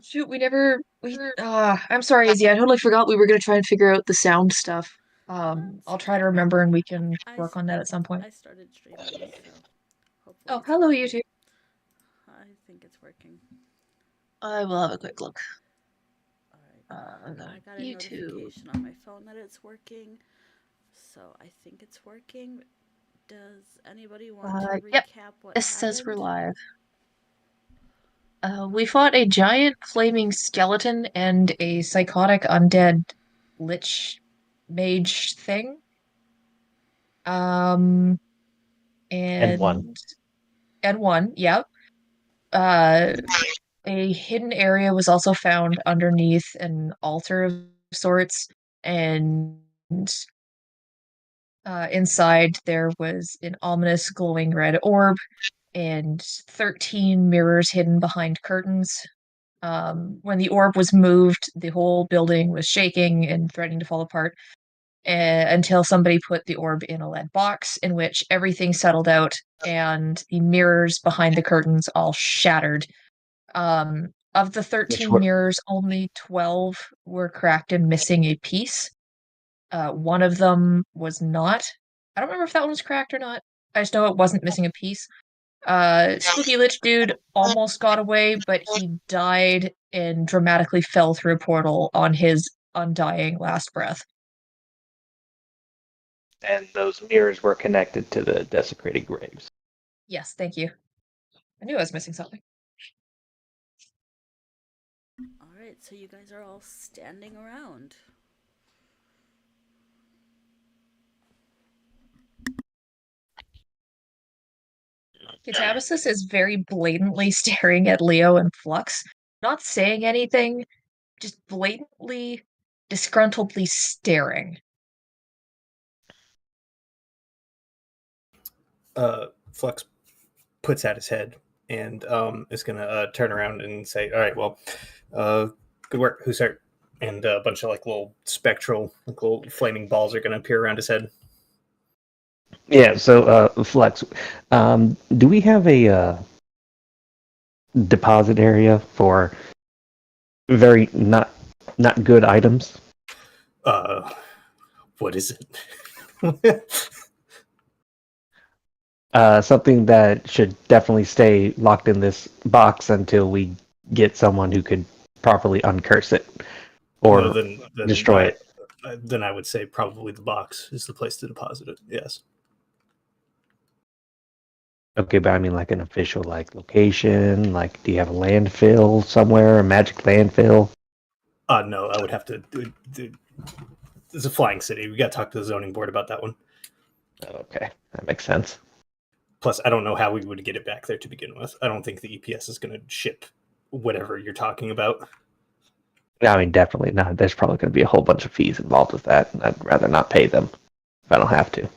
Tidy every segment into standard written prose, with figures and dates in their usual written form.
Shoot, I'm sorry, Izzy. I totally forgot we were gonna try and figure out the sound stuff. That's I'll try to remember and we can I, work s- on that I, at some point. I started streaming, so hopefully Oh, it's hello, you working. two. I think it's working. I will have a quick look. Alright. I'm gonna I got a YouTube. notification on my phone that it's working, so I think it's working. Does anybody want to Yep, recap what this says we're happened? live. We fought a giant flaming skeleton and a psychotic undead lich mage thing. Um, And one. and and one, yep. Uh, a hidden area was also found underneath an altar of sorts, and inside there was an ominous glowing red orb and 13 mirrors hidden behind curtains. When the orb was moved, the whole building was shaking and threatening to fall apart until somebody put the orb in a lead box, in which everything settled out and the mirrors behind the curtains all shattered. Of the Which 13 were mirrors, only 12 were cracked and missing a piece. One of them was not. I don't remember if that one was cracked or not. I just know it wasn't missing a piece. Spooky Lich Dude almost got away, but he died and dramatically fell through a portal on his undying last breath. and those mirrors were connected to the desecrated graves. Yes, thank you. I knew I was missing something. Alright, so you guys are all standing around. Catabasis is very blatantly staring at Leo and Flux, not saying anything, just blatantly, disgruntledly staring. Flux puts out his head and is going to turn around and say, "All right, well, good work. Who's hurt?" And a bunch of like little spectral, like little flaming balls are going to appear around his head. Yeah, so Flex, do we have a deposit area for very not good items? What is it? Something that should definitely stay locked in this box until we get someone who could properly uncurse it or destroy it. Then I would say probably the box is the place to deposit it. Yes. Okay, but I mean like an official like location. Like, do you have a landfill somewhere? A magic landfill? No, I would have to. It's a flying city. We got to talk to the zoning board about that one. Okay, that makes sense. Plus, I don't know how we would get it back there to begin with. I don't think the EPS is going to ship whatever you're talking about. I mean, definitely not. There's probably going to be a whole bunch of fees involved with that, and I'd rather not pay them if I don't have to.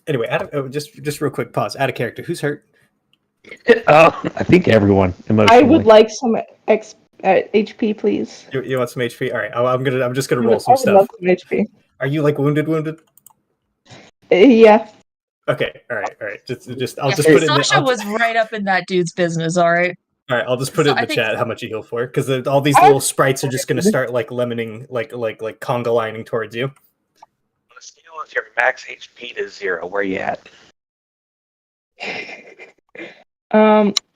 Anyway, just real quick pause. Out of character. Who's hurt? Oh, I think everyone emotionally. I would like some HP, please. You want some HP? All right. I'm just gonna I roll would, some I would love stuff. some HP. Are you like wounded? Yeah. Okay. All right. Just I'll Yeah, just put it in the. Sasha was right up in that dude's business, all right? All right, I'll just put it in I the think chat how much you heal for, because all these little sprites are just going to start like lemoning, like conga lining towards you. On a scale of your max HP to 0, where you at?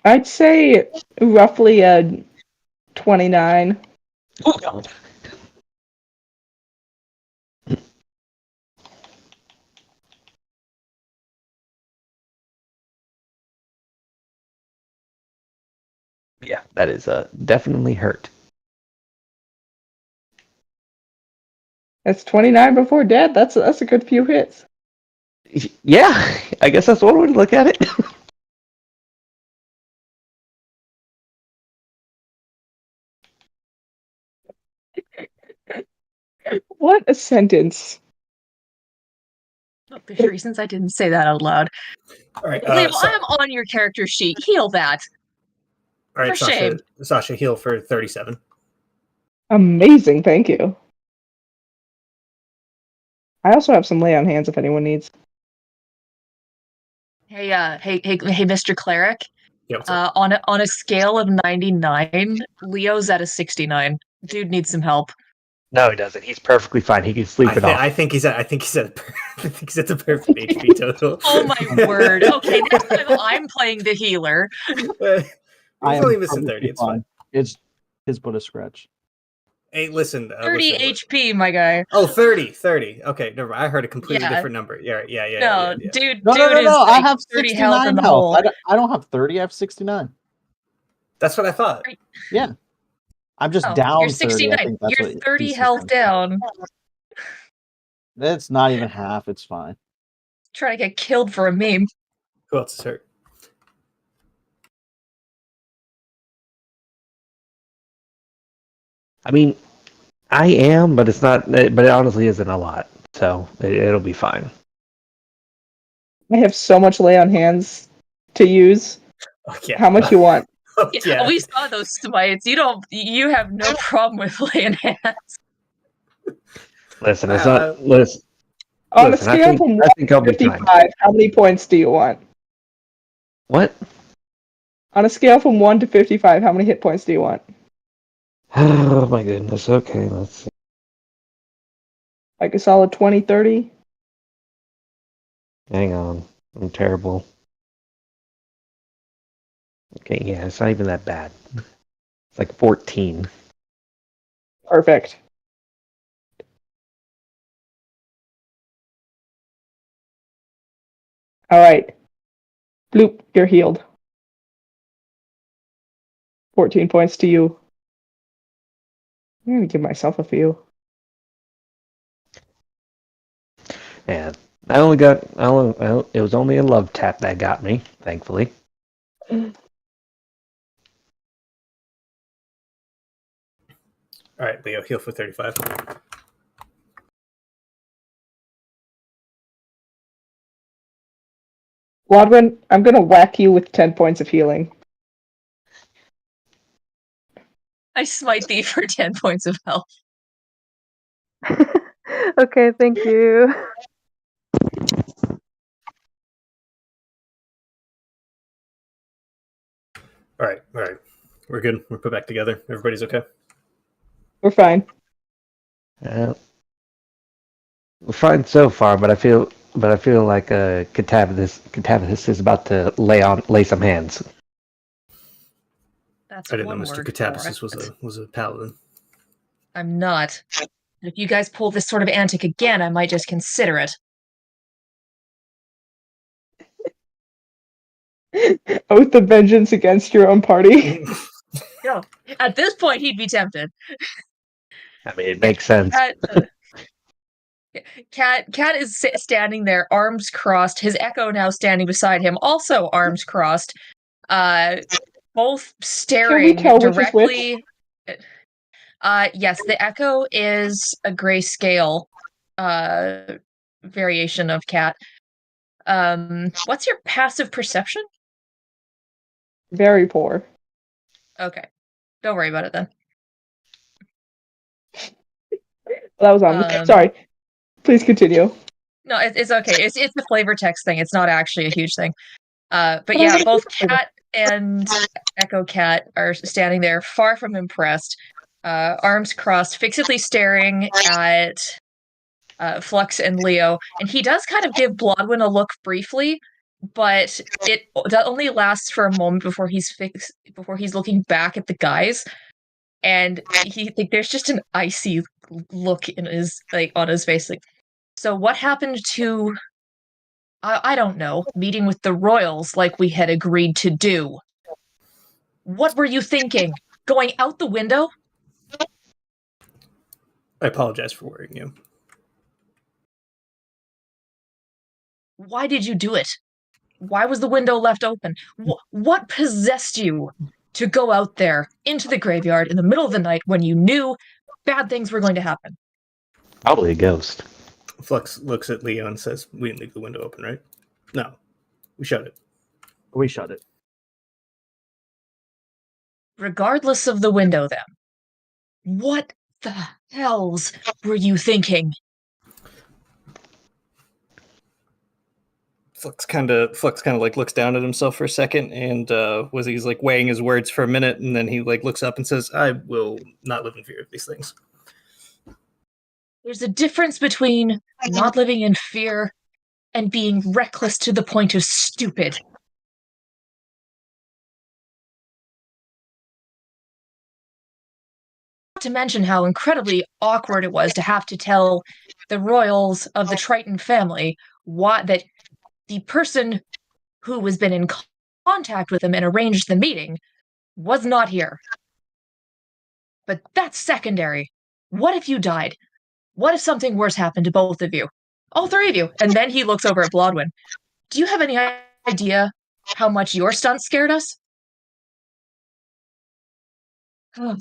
I'd say roughly a 29. Oh God. Yeah, that is definitely hurt. That's 29 before dead. That's a good few hits. Yeah, I guess that's one way to look at it. What a sentence. there's reasons I didn't say that out loud. All right, Leo, I am on your character sheet. Heal that. All right, For shame. Sasha, heal for 37. Amazing, thank you. I also have some lay on hands if anyone needs. Hey, Mr. Cleric. Yeah, what's up? On a scale of 99, Leo's at a 69. Dude needs some help. No, he doesn't. He's perfectly fine. He can sleep it off. I think he's at I think he's at the perfect HP total. Oh my word. Okay, next time I'm playing the healer. He's I am only missing perfectly 30. It's fine. It's his but a scratch. Hey, listen. 30 listen. HP, my guy. Oh, 30. Okay, never mind. I heard a completely Yeah. different number. Yeah. No, dude, No, dude is I like have 30 health in 69 the health. hole. I don't have 30. I have 69. That's what I thought. Yeah. I'm just Oh, down you're 30. I 69. think that's You're what 30 he's health saying. down. That's not even half. It's fine. Trying to get killed for a meme. Who else is hurt? I mean, I am, but it's not. But it honestly isn't a lot, so it'll be fine. I have so much lay on hands to use. Oh, yeah. How much you want? Yeah. We saw those smites. You have no problem with laying hands. Listen, it's not. Listen, On a listen, scale from 1 I think I'll to be fine. 55, how many points do you want? What? On a scale from 1 to 55, how many hit points do you want? Oh my goodness. Okay, let's see. Like a solid 20, 30? Hang on. I'm terrible. Okay, yeah, it's not even that bad. It's like 14. Perfect. All right. Bloop, you're healed. 14 points to you. I'm going to give myself a few. Yeah, it was only a love tap that got me, thankfully. All right, Leo, heal for 35. Wadwin, I'm going to whack you with 10 points of healing. I smite thee for 10 points of health. Okay, thank you. All right. We're good. We're put back together. Everybody's okay. We're fine. We're fine so far, but I feel like Catavis is about to lay some hands. That's I didn't one know Mr. word Catabasis for it. was a paladin. I'm not. If you guys pull this sort of antic again, I might just consider it. Oath of vengeance against your own party. No, at this point, he'd be tempted. I mean, it makes sense. Cat is standing there, arms crossed. His echo now standing beside him, also arms crossed. Both staring tell which is directly. Yes, the echo is a grayscale variation of Cat. What's your passive perception? Very poor. Okay, don't worry about it then. That was on. Sorry. Please continue. No, it's okay. It's the flavor text thing. It's not actually a huge thing. But yeah, both Cat and Echo Cat are standing there, far from impressed, arms crossed, fixedly staring at Flux and Leo. And he does kind of give Blodwin a look briefly, but that only lasts for a moment before he's looking back at the guys, and there's just an icy look in his on his face, like. So what happened to? I don't know. Meeting with the royals like we had agreed to do. What were you thinking? Going out the window? I apologize for worrying you. Why did you do it? Why was the window left open? What possessed you to go out there into the graveyard in the middle of the night when you knew bad things were going to happen? Probably a ghost. Flux looks at Leo and says, "We didn't leave the window open, right? No, we shut it. We shut it. Regardless of the window, then, what the hells were you thinking?" Flux kind of like looks down at himself for a second, and he's like weighing his words for a minute, and then he like looks up and says, "I will not live in fear of these things." There's a difference between not living in fear and being reckless to the point of stupid. Not to mention how incredibly awkward it was to have to tell the royals of the Triton family that the person who has been in contact with them and arranged the meeting was not here. But that's secondary. What if you died? What if something worse happened to both of you? All three of you. And then he looks over at Blodwin. Do you have any idea how much your stunt scared us? All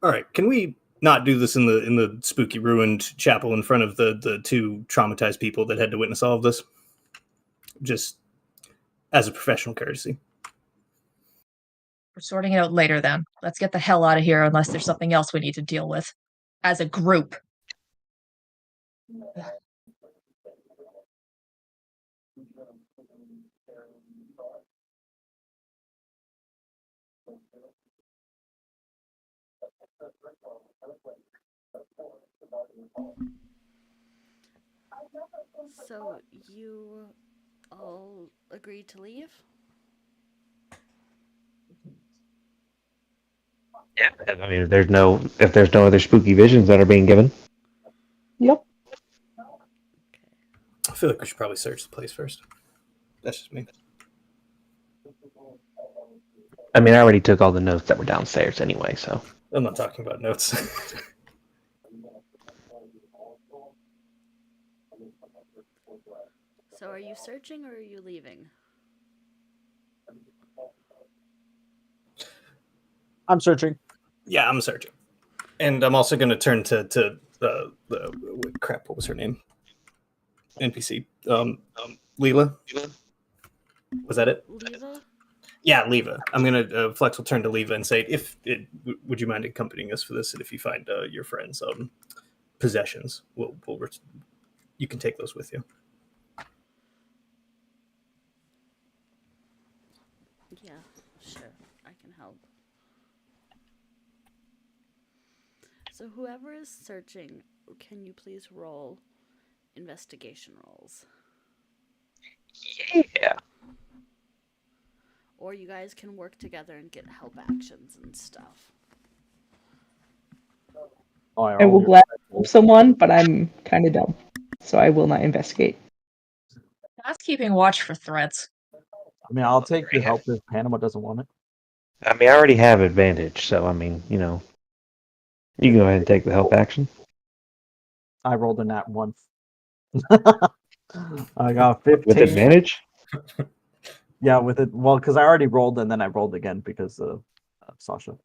right, can we not do this in the spooky ruined chapel in front of the two traumatized people that had to witness all of this? Just as a professional courtesy. We're sorting it out later then. Let's get the hell out of here unless there's something else we need to deal with. As a group. So you all agreed to leave? Yeah. I mean, if there's no other spooky visions that are being given. Yep. I feel like we should probably search the place first. That's just me. I mean, I already took all the notes that were downstairs anyway, so. I'm not talking about notes. So are you searching or are you leaving? I'm searching. Yeah, I'm searching, and I'm also going to turn to the crap. What was her name? NPC. Leela. Was that it? Leva? Yeah, Leva. I'm gonna Flex will turn to Leva and say, would you mind accompanying us for this? And if you find your friends' possessions, you can take those with you. Yeah, sure. I can help. So whoever is searching, can you please roll investigation rolls? Yeah. Or you guys can work together and get help actions and stuff. Oh, I will gladly help someone, but I'm kind of dumb, so I will not investigate. That's keeping watch for threats. I mean, I'll take your help if Panama doesn't want it. I mean, I already have advantage, so I mean, you can go ahead and take the help action. I rolled a nat 1. I got 15. With advantage? Yeah, with it. Well, because I already rolled and then I rolled again because of Sasha.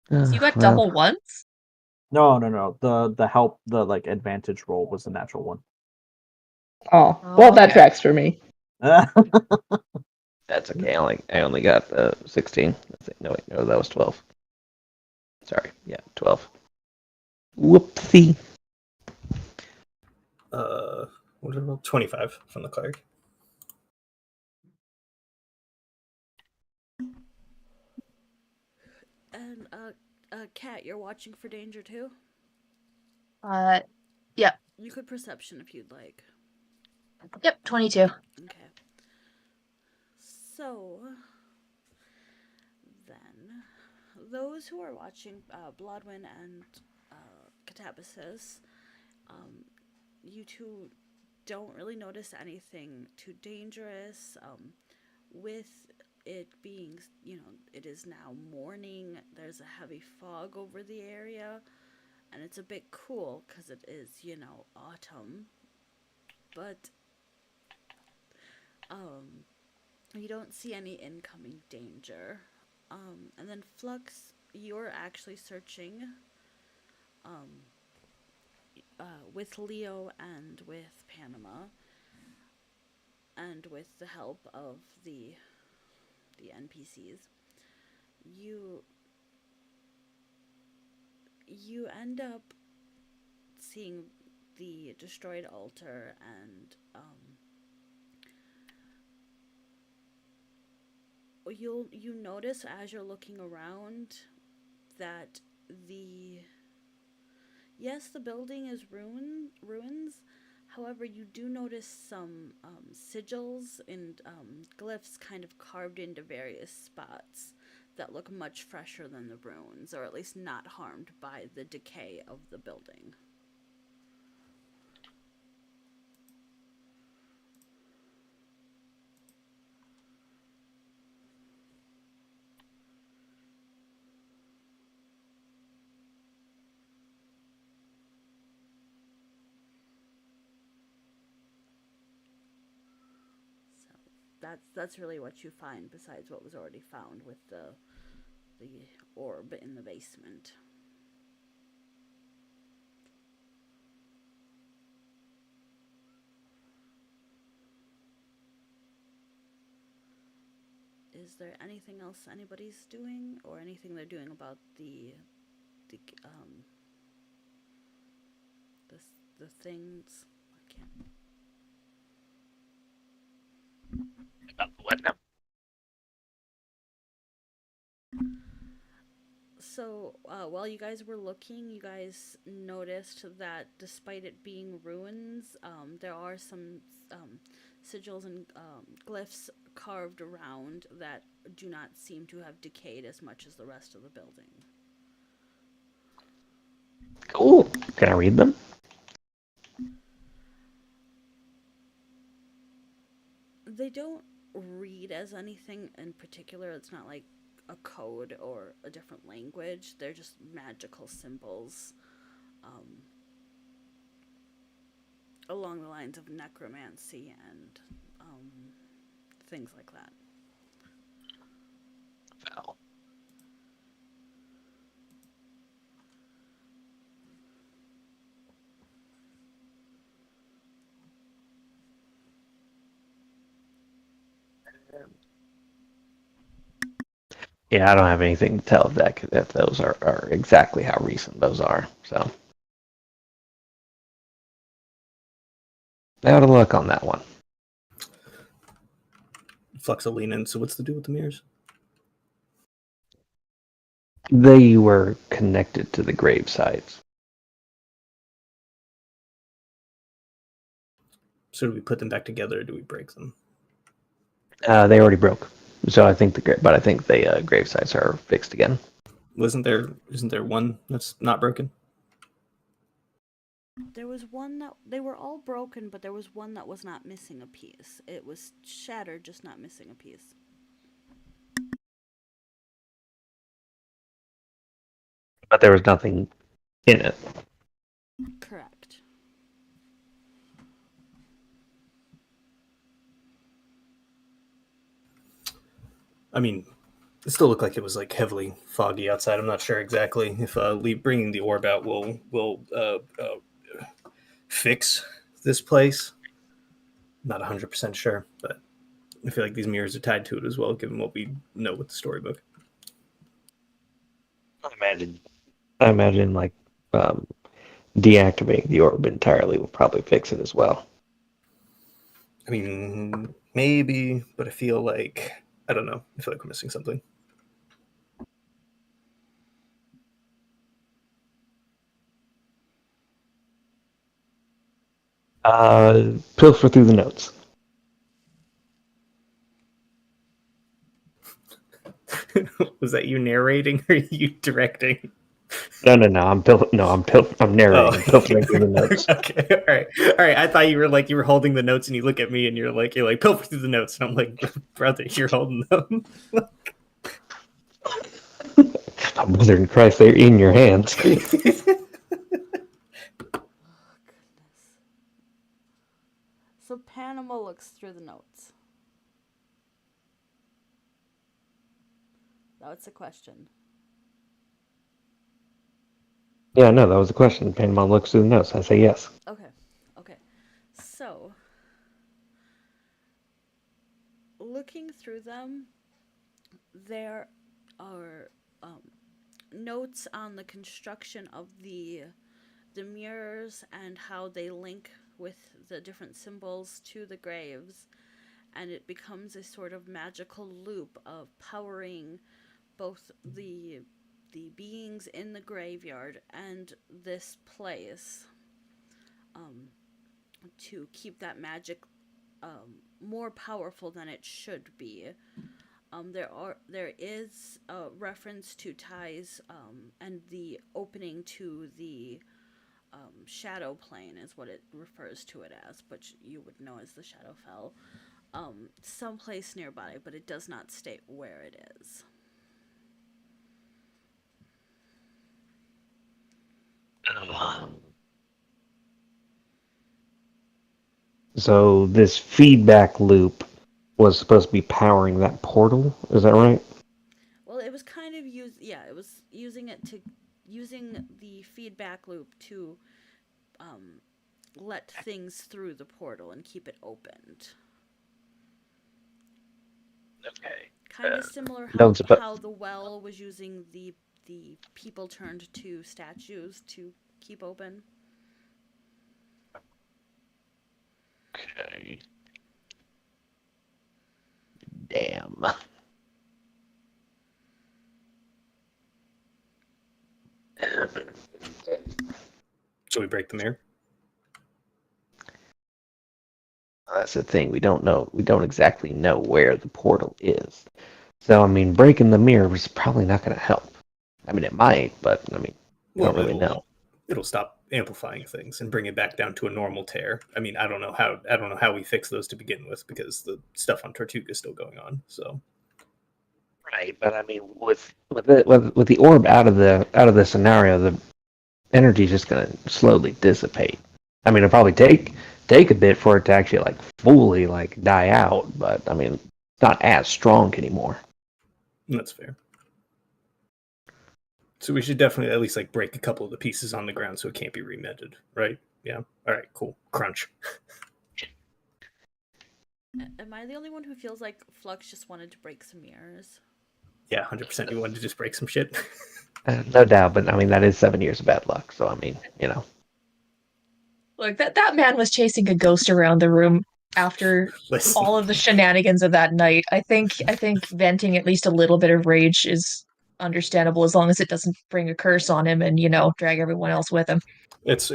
So you got double ones? No. The help, the advantage roll was the natural one. Oh, well, that tracks for me. That's okay. I only got 16. No, that was 12. Sorry. Yeah, 12. Whoopsie. What did I roll? 25 from the cleric. And Kat, you're watching for danger too? Yeah. You could perception if you'd like. Yep, 22. Okay. So then, those who are watching Blodwin and Catabasis, you two don't really notice anything too dangerous. With it being, it is now morning, there's a heavy fog over the area, and it's a bit cool because it is, autumn. But you don't see any incoming danger. And then Flux, you're actually searching with Leo and with Panama, and with the help of the NPCs. You end up seeing the destroyed altar and you notice as you're looking around that the yes, the building is ruins. However, you do notice some sigils and glyphs kind of carved into various spots that look much fresher than the ruins, or at least not harmed by the decay of the building. So that's really what you find besides what was already found with the orb in the basement. Is there anything else anybody's doing, or anything they're doing about the um the the things? I can't. What now? So while you guys were looking, you guys noticed that despite it being ruins, there are some sigils and glyphs carved around that do not seem to have decayed as much as the rest of the building. Cool. Can I read them? They don't read as anything in particular. It's not like a code or a different language. They're just magical symbols along the lines of necromancy and things like that. Val. Yeah, I don't have anything to tell if those are exactly how recent those are. So, out of luck on that one. Flux will lean in. So what's the deal with the mirrors? They were connected to the grave sites. So do we put them back together, or do we break them? They already broke. So I think the grave sites are fixed again. Isn't there one that's not broken? There was one that they were all broken, but there was one that was not missing a piece. It was shattered, just not missing a piece. But there was nothing in it. Correct. I mean, it still looked like it was like heavily foggy outside. I'm not sure exactly if bringing the orb out will fix this place. Not 100% sure, but I feel like these mirrors are tied to it as well, given what we know with the storybook. I imagine like deactivating the orb entirely will probably fix it as well. I mean, maybe, but I feel like I don't know. I feel like we're missing something. Pilfer through the notes. Was that you narrating or you directing? No. I'm narrating. I'm pilfering through the notes. Okay, all right. I thought you were holding the notes, and you look at me, and you're like pilfer through the notes, and I'm like, brother, you're holding them. Mother in Christ, they're in your hands. Oh, goodness. So Panama looks through the notes. That's a question. Yeah, no, that was the question. Panama looks through the notes. I say yes. Okay. So, looking through them, there are notes on the construction of the mirrors and how they link with the different symbols to the graves, and it becomes a sort of magical loop of powering both the beings in the graveyard and this place, to keep that magic more powerful than it should be. There is a reference to ties, and the opening to the shadow plane is what it refers to it as, which you would know as the Shadowfell, someplace nearby, but it does not state where it is. So this feedback loop was supposed to be powering that portal. Is that right? Well, it was kind of it was using the feedback loop to let things through the portal and keep it opened. Okay. Kind of similar how the well was using the people turned to statues to keep open. Okay. Damn. Should we break the mirror? That's the thing. We don't know. We don't exactly know where the portal is. So, I mean, breaking the mirror is probably not going to help. I mean, it might, but I mean, we don't really know. It'll stop amplifying things and bring it back down to a normal tear. I mean, I don't know how we fix those to begin with, because the stuff on Tortuga is still going on. So, right, but I mean, with the orb out of the scenario, the energy is just going to slowly dissipate. I mean, it'll probably take a bit for it to actually like fully like die out, but I mean, it's not as strong anymore. That's fair. So we should definitely at least like break a couple of the pieces on the ground so it can't be remended, right? Yeah. All right. Cool. Crunch. Am I the only one who feels like Flux just wanted to break some mirrors? Yeah, 100%. You wanted to just break some shit. No doubt, but I mean that is 7 years of bad luck. So I mean, you know. Look, that man was chasing a ghost around the room after all of the shenanigans of that night. I think venting at least a little bit of rage is understandable, as long as it doesn't bring a curse on him and, drag everyone else with him. It's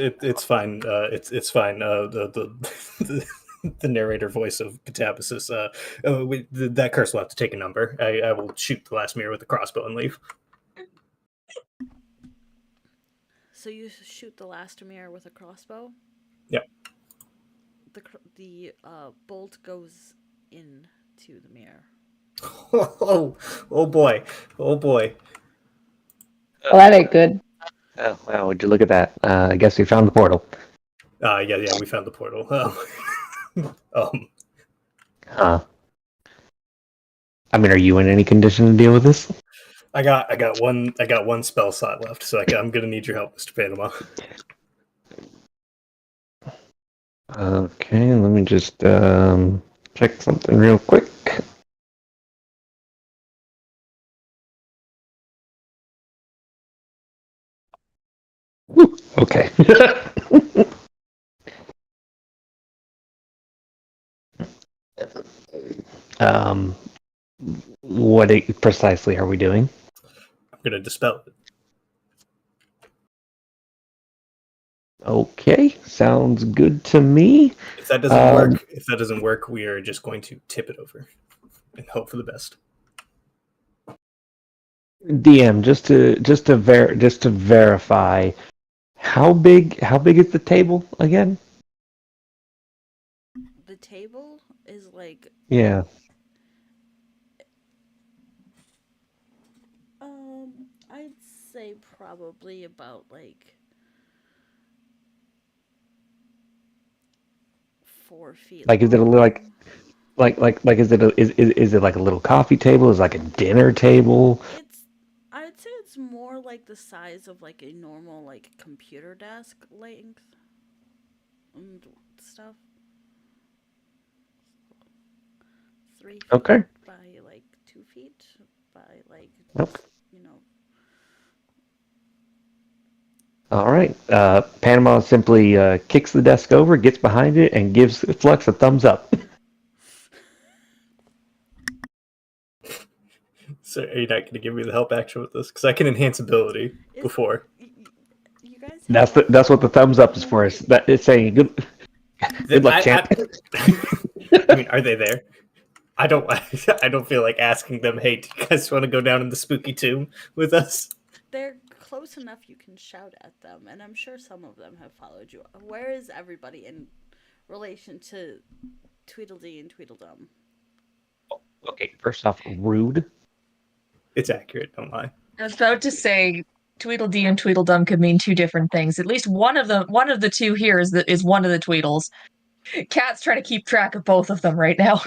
fine. It's fine. The narrator voice of Catabasis. That curse will have to take a number. I will shoot the last mirror with the crossbow and leave. So you shoot the last mirror with a crossbow? Yep. The bolt goes into the mirror. Oh boy. Well, that ain't good. Oh, well, would you look at that? I guess we found the portal. Yeah, we found the portal. I mean, are you in any condition to deal with this? I got one spell slot left, so I'm gonna need your help, Mr. Panama. Okay, let me just check something real quick. Woo, okay. What precisely are we doing? I'm gonna dispel it. Okay, sounds good to me. If that doesn't work, we are just going to tip it over and hope for the best. DM, just to verify, how big is the table again? The table is like, yeah. I'd say probably about like 4 feet. Like, is it like is it like a little coffee table? Is it like a dinner table? I'd say it's more like the size of like a normal like computer desk length and stuff. 3 feet Okay. by like 2 feet by like Okay. All right. Panama simply kicks the desk over, gets behind it, and gives Flux a thumbs up. So are you not going to give me the help action with this? Because I can enhance ability Is- before. You guys That's what the thumbs up is for. Is that it's saying good luck, champ. I mean, are they there? I don't. I don't feel like asking them. Hey, do you guys want to go down in the spooky tomb with us? They're close enough you can shout at them, and I'm sure some of them have followed you. Where is everybody in relation to Tweedledee and Tweedledum? Okay, first off, rude. It's accurate. Don't lie. I was about to say Tweedledee and Tweedledum could mean two different things. At least one of the two here is one of the Tweedles. Cat's trying to keep track of both of them right now.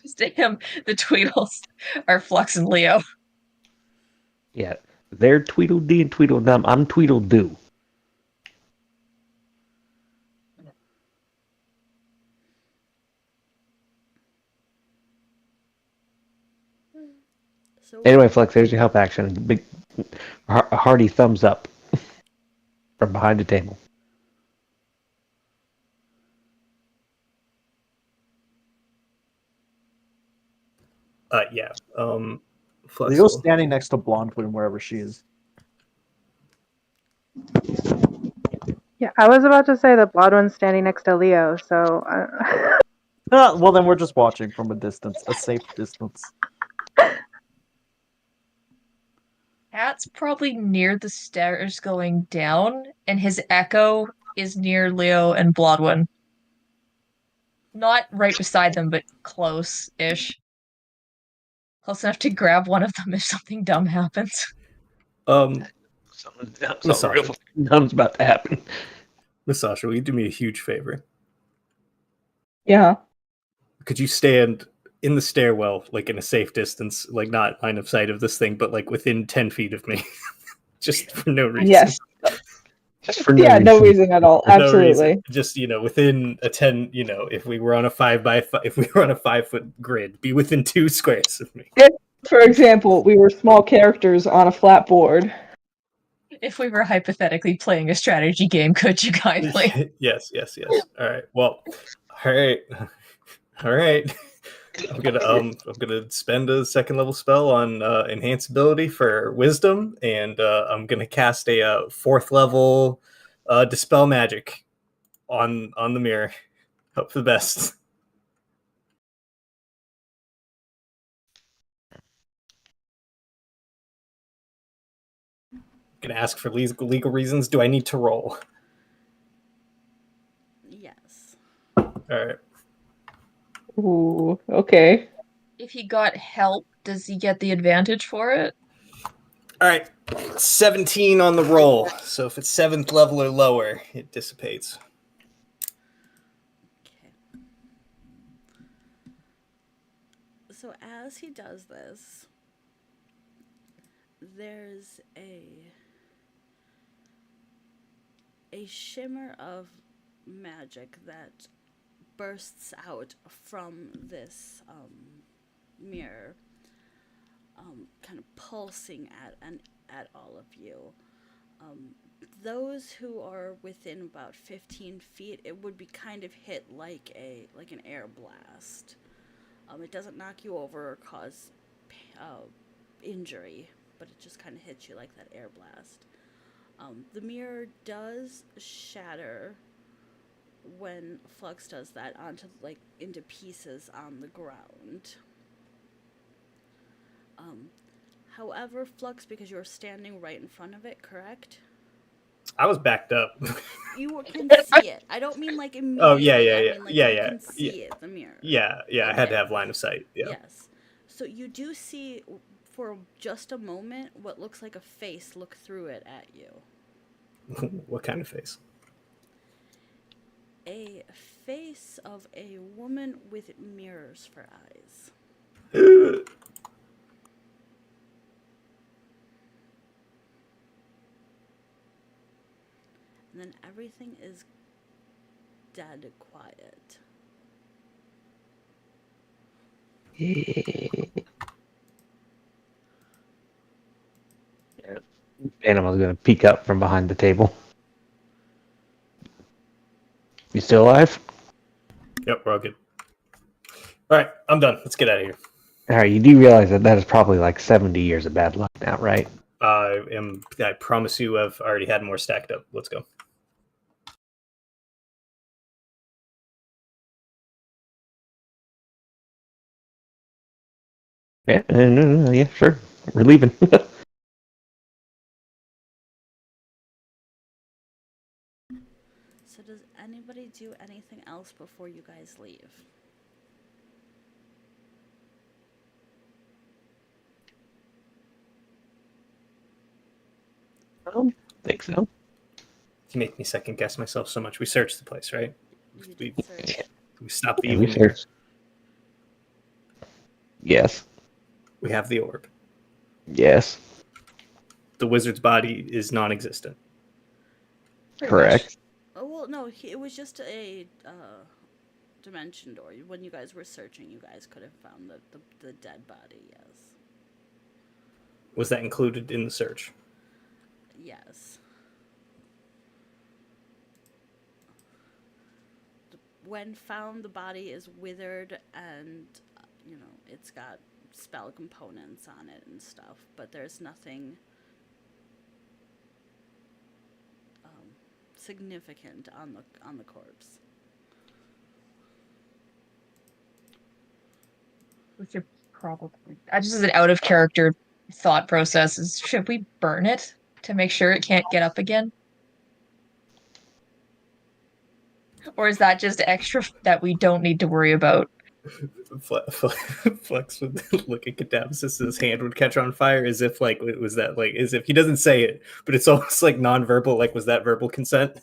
Just to him, the Tweedles are Flux and Leo. Yeah, they're Tweedledee and Tweedledum. I'm Tweedledoo. So Anyway, Flex, there's your help action. Big, hearty thumbs up from behind the table. Yeah. Leo's standing next to Blondwin wherever she is. Yeah, I was about to say that Blodwin's standing next to Leo, so Well, then we're just watching from a distance, a safe distance. Cat's probably near the stairs going down, and his echo is near Leo and Blodwin. Not right beside them, but close-ish. Close enough to grab one of them if something dumb happens. Something real dumb's about to happen. Miss Sasha, will you do me a huge favor? Yeah. Could you stand in the stairwell, like in a safe distance, like not line of sight of this thing, but like within 10 feet of me? Just for no reason. Yes. Just for No reason at all. For no Absolutely. reason. Just, within a 10, if we were on a 5x5, if we were on a 5-foot grid, be within 2 squares of me. For example, we were small characters on a flat board. If we were hypothetically playing a strategy game, could you kindly? Yes. All right. Well, all right. I'm gonna spend a second level spell on enhance ability for wisdom, and I'm gonna cast a 4th level dispel magic on the mirror. Hope for the best. Gonna ask for legal reasons. Do I need to roll? yes. All right. Ooh, okay. If he got help, does he get the advantage for it? All right. 17 on the roll. So if it's 7th level or lower, it dissipates. Okay. So as he does this, there's a shimmer of magic that bursts out from this mirror, kind of pulsing at all of you. Those who are within about 15 feet, it would be kind of hit like an air blast. It doesn't knock you over or cause injury, but it just kind of hits you like that air blast. The mirror does shatter when Flux does that into pieces on the ground. However, Flux, because you're standing right in front of it, correct? I was backed up. You can see it. I don't mean like immediately. Oh, yeah. I mean like Yeah, you yeah, can see it, the mirror. Yeah. I had to have line of sight. Yeah. Yes. So you do see for just a moment what looks like a face look through it at you. What kind of face? A face of a woman with mirrors for eyes. And then everything is dead quiet. Animal's gonna peek up from behind the table. You still alive? Yep, we're all good. All right, I'm done. Let's get out of here. All right, you do realize that is probably like 70 years of bad luck now, right? I promise you, I've already had more stacked up. Let's go. Yeah, no, yeah, sure. We're leaving. So does anybody do anything else before you guys leave? I don't think so. You make me second guess myself so much. We searched the place, right? You We, did search. we stopped the Yeah, we even near. searched. Yes. We have the orb. Yes. The wizard's body is non-existent. Pretty much. Correct. Oh well, no, it was just a dimension door. When you guys were searching, you guys could have found the dead body. Yes. Was that included in the search? Yes. When found, the body is withered and, it's got spell components on it and stuff, but there's nothing significant on the corpse. We should probably. I just as an out of character thought process is should we burn it to make sure it can't get up again? Or is that just extra that we don't need to worry about? Flex would look at Catabasis, his hand would catch on fire as if like it was that like as if he doesn't say it, but it's almost like non-verbal. Like was that verbal consent?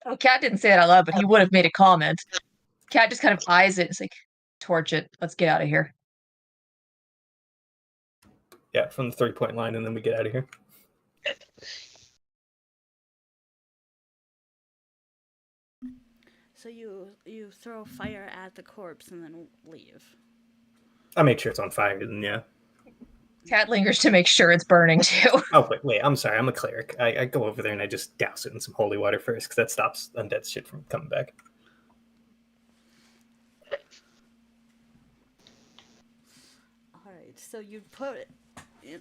Oh, Cat didn't say it out loud, but he would have made a comment. Cat just kind of eyes it. It's like, torch it. Let's get out of here. Yeah, from the 3-point line, and then we get out of here. So you throw fire at the corpse and then leave. I make sure it's on fire, and yeah. Cat lingers to make sure it's burning too. Oh wait, I'm sorry, I'm a cleric. I go over there and I just douse it in some holy water first, because that stops undead shit from coming back. All right, so you put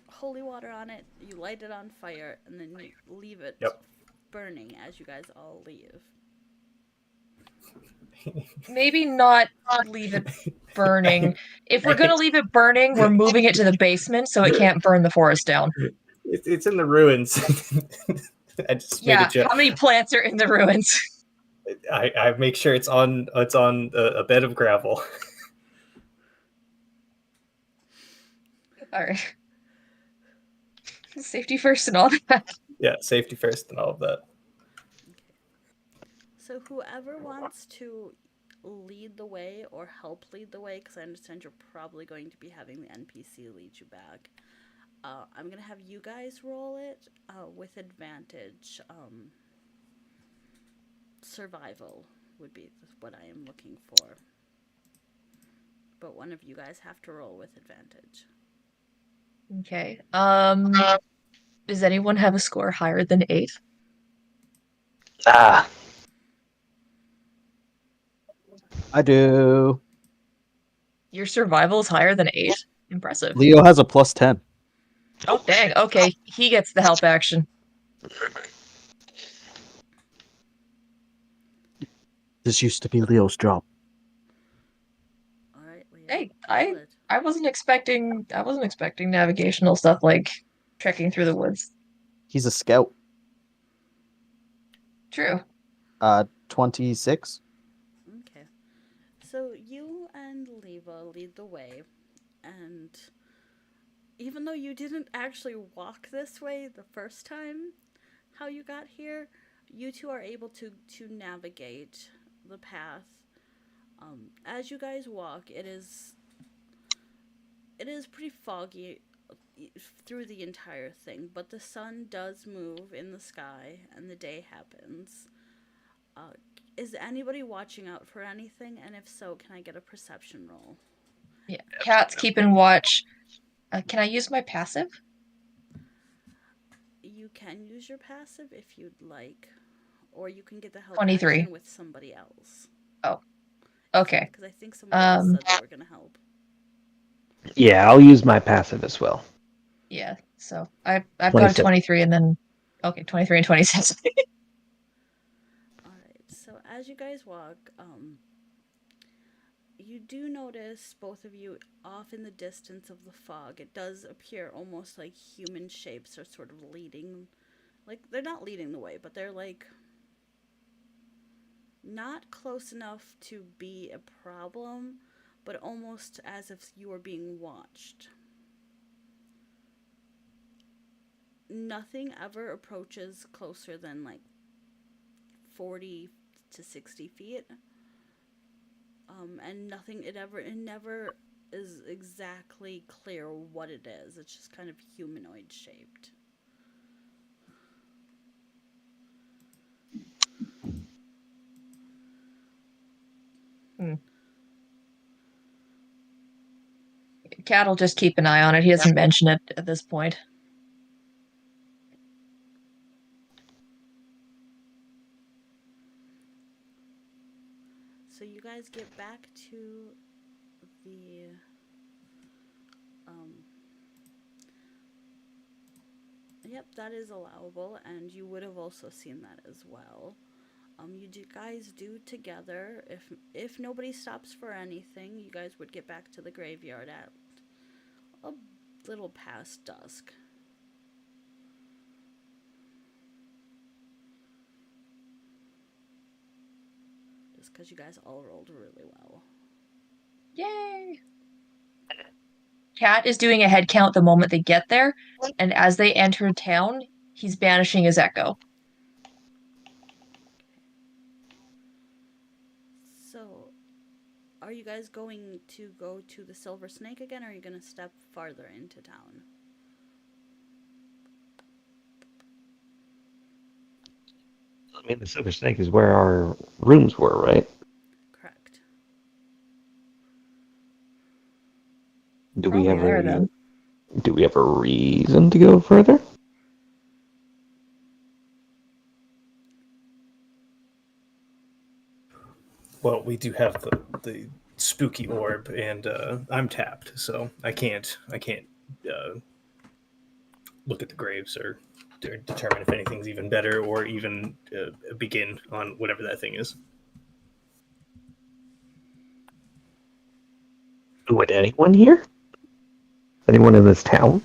holy water on it, you light it on fire, and then you leave it burning as you guys all leave. Maybe not leave it burning. If we're gonna leave it burning, we're moving it to the basement so it can't burn the forest down. It's in the ruins. I just made a joke. How many plants are in the ruins? I make sure it's on a bed of gravel. All right. Safety first and all that. Yeah, safety first and all of that. So whoever wants to lead the way or help lead the way, because I understand you're probably going to be having the NPC lead you back. I'm going to have you guys roll it with advantage. Survival would be what I am looking for. But one of you guys have to roll with advantage. Okay. Does anyone have a score higher than 8? I do. Your survival is higher than 8? Impressive. Leo has a +10. Oh, dang. Okay. He gets the help action. This used to be Leo's job. All right, Leo. Hey, roll it. I wasn't expecting navigational stuff like trekking through the woods. He's a scout. True. 26. Okay. So you and Leva lead the way, and even though you didn't actually walk this way the first time how you got here, you two are able to navigate the path. As you guys walk, it is pretty foggy through the entire thing, but the sun does move in the sky and the day happens. Is anybody watching out for anything? And if so, can I get a perception roll? Yeah. Cat's keeping watch. Can I use my passive? You can use your passive if you'd like, or you can get the help 23. action with somebody else. Oh. Okay. Because I think somebody else said they were going to help. Yeah, I'll use my passive as well. Yeah. So I've got a 27. 23 and then okay, 23 and 26. All right. So as you guys walk, you do notice, both of you, off in the distance of the fog, it does appear almost like human shapes are sort of leading, like they're not leading the way, but they're like not close enough to be a problem, but almost as if you were being watched. Nothing ever approaches closer than like 40 to 60 feet. And nothing, it never is exactly clear what it is. It's just kind of humanoid shaped. Cat will just keep an eye on it. He doesn't mention it at this point. So you guys get back to the yep, that is allowable, and you would have also seen that as well. Guys do together. If nobody stops for anything, you guys would get back to the graveyard at a little past dusk. Just because you guys all rolled really well. Yay! Cat is doing a head count the moment they get there, and as they enter town, he's banishing his echo. So, are you guys going to go to the Silver Snake again, or are you going to step farther into town? I mean, the Silver Snake is where our rooms were, right? Correct. Do we Probably have there a then. Do we have a reason to go further? Well, we do have the spooky orb, and I'm tapped, so I can't look at the graves or determine if anything's even better or even begin on whatever that thing is. Would anyone here? Anyone in this town?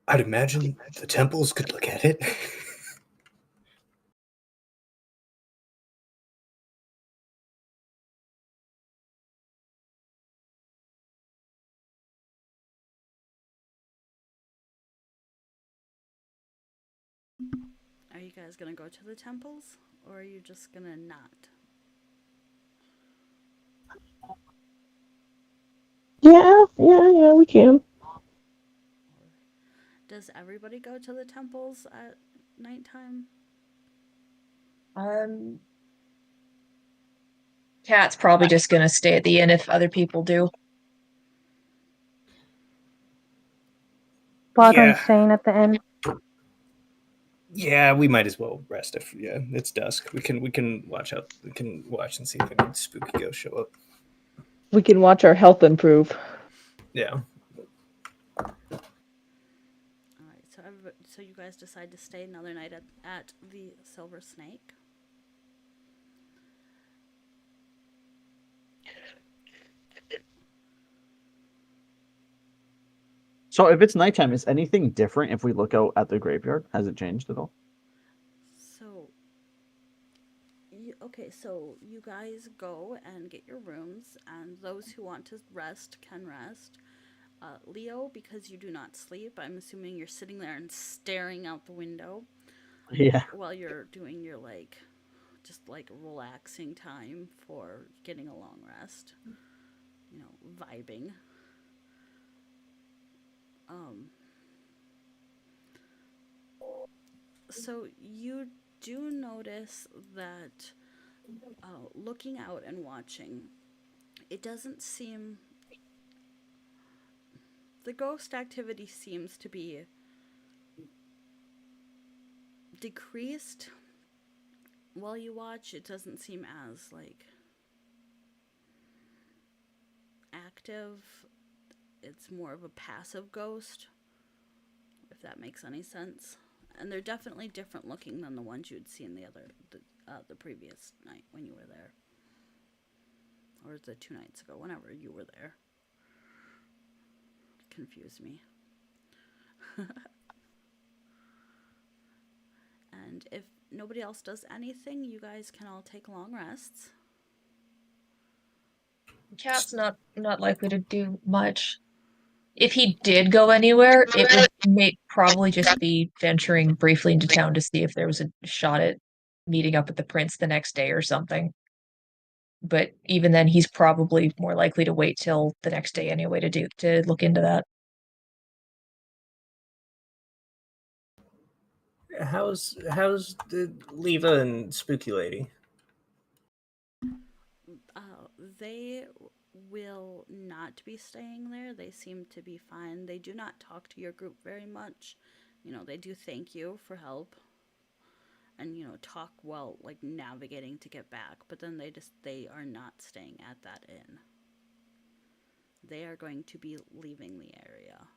I'd imagine the temples could look at it. Are you guys going to go to the temples, or are you just going to not? Yeah, we can. Does everybody go to the temples at nighttime? Cat's probably just gonna stay at the inn if other people do. Bloodwind Yeah. staying at the inn. Yeah, we might as well rest if it's dusk. We can watch out. We can watch and see if any spooky ghosts show up. We can watch our health improve. Yeah. All right, so you guys decide to stay another night at the Silver Snake. So if it's nighttime, is anything different if we look out at the graveyard? Has it changed at all? So, so you guys go and get your rooms, and those who want to rest can rest. Leo, because you do not sleep, I'm assuming you're sitting there and staring out the window. Yeah. While you're doing your just relaxing time for getting a long rest. Vibing. So you do notice that looking out and watching, it doesn't seem. The ghost activity seems to be decreased, while you watch, it doesn't seem as like active. It's more of a passive ghost, if that makes any sense. And they're definitely different looking than the ones you'd seen the previous night when you were there, or the 2 nights ago, whenever you were there. Confused me. And if nobody else does anything, you guys can all take long rests. Cat's not likely to do much. If he did go anywhere, it would probably just be venturing briefly into town to see if there was a shot at meeting up with the prince the next day or something. But even then, he's probably more likely to wait till the next day anyway to look into that. How's the Leva and Spooky Lady? They will not be staying there. They seem to be fine. They do not talk to your group very much. You know, they do thank you for help and, you know, talk while like navigating to get back, but then they are not staying at that inn. They are going to be leaving the area.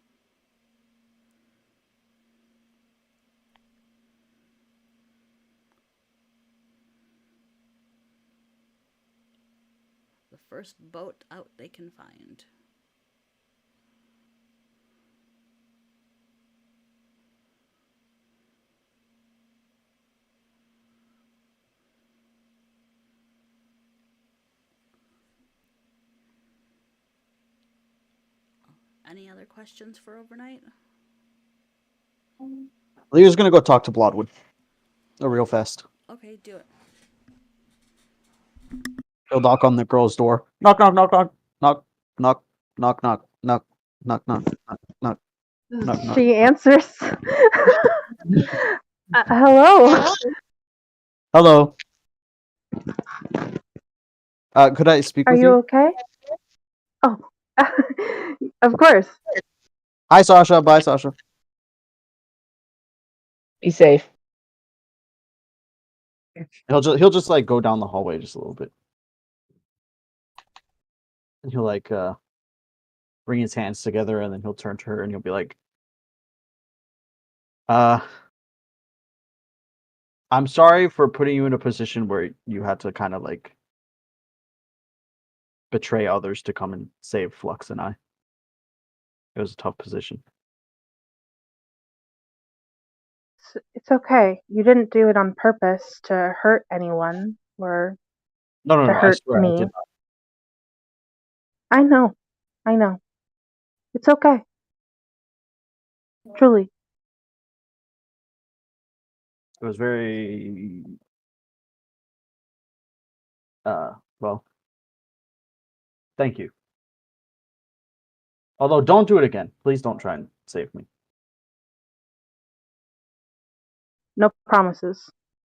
The first boat out they can find. Any other questions for overnight? Leah's gonna go talk to Bloodwood. Real fast. Okay, do it. He'll knock on the girl's door. Knock, knock, knock, knock, knock, knock, knock, knock, knock, knock, knock, knock, knock, knock. She answers. Hello. Hello. Could I speak Are with you you? okay? Oh, of course. Hi, Sasha. Bye, Sasha. Be safe. He'll just like go down the hallway just a little bit, and he'll like bring his hands together, and then he'll turn to her, and he'll be like, I'm sorry for putting you in a position where you had to kind of like betray others to come and save Flux and I. It was a tough position. It's okay. You didn't do it on purpose to hurt anyone or No, to I hurt swear I me. did not. I know. I know. It's okay. Truly. It was very well, thank you. Although don't do it again. Please don't try and save me. No promises.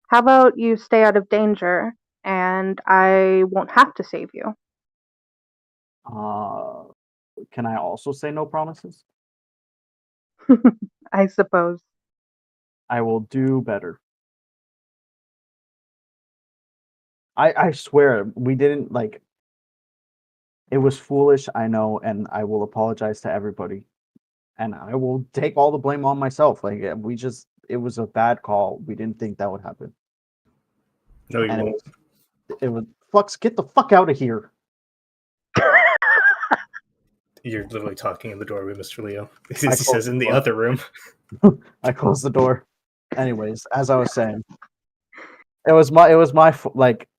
How about you stay out of danger and I won't have to save you? Can I also say no promises? I suppose. I will do better. I swear we didn't like it was foolish, I know, and I will apologize to everybody. And I will take all the blame on myself. Like it was a bad call. We didn't think that would happen. No, you And won't. it was Flux, get the fuck out of here. You're literally talking in the doorway, Mr. Leo. He closed says in the the door. other room. I closed the door. Anyways, as I was saying, it was my like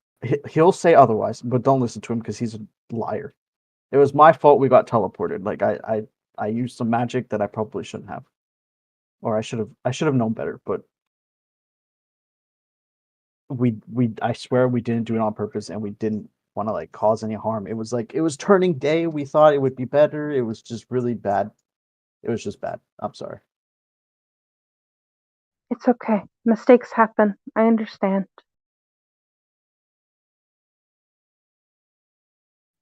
he'll say otherwise, but don't listen to him because he's a liar. It was my fault we got teleported. Like I used some magic that I probably shouldn't have, or I should have known better. But we I swear we didn't do it on purpose, and we didn't want to like cause any harm. It was like it was turning day. We thought it would be better. It was just really bad. It was just bad. I'm sorry. It's okay. Mistakes happen. I understand.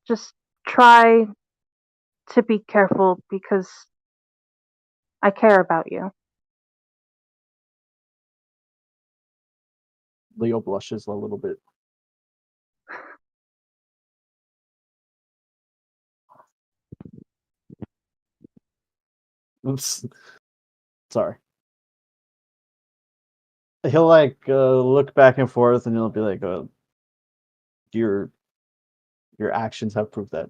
Just try to be careful because I care about you. Leo blushes a little bit. Oops. Sorry. He'll like look back and forth, and he'll be like, "Your actions have proved that,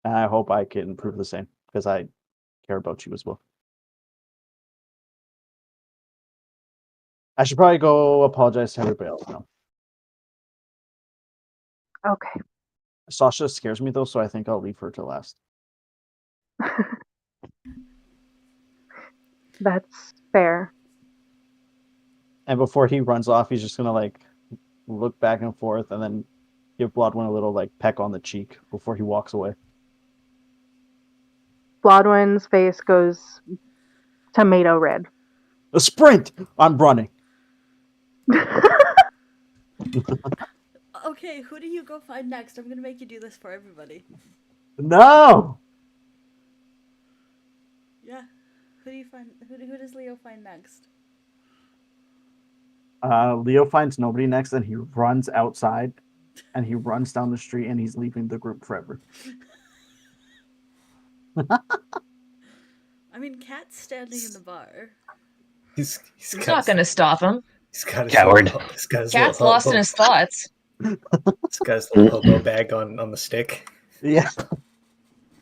and I hope I can prove the same because I care about you as well." I should probably go apologize to everybody else now. Okay. Sasha scares me though, so I think I'll leave her to last. That's fair. And before he runs off, he's just gonna like look back and forth, and then give Bloodwin a little like peck on the cheek before he walks away. Blodwin's face goes tomato red. A sprint! I'm running. Okay, who do you go find next? I'm gonna make you do this for everybody. No! Yeah. Who do you find? Who does Leo find next? Leo finds nobody next, and he runs outside, and he runs down the street, and he's leaving the group forever. I mean, Cat's standing in the bar. He's It's not going to stop him. He's got his Coward. Little, he's got his Cat's little lost in hobo, his thoughts. he's got his little hobo bag on the stick. Yeah. The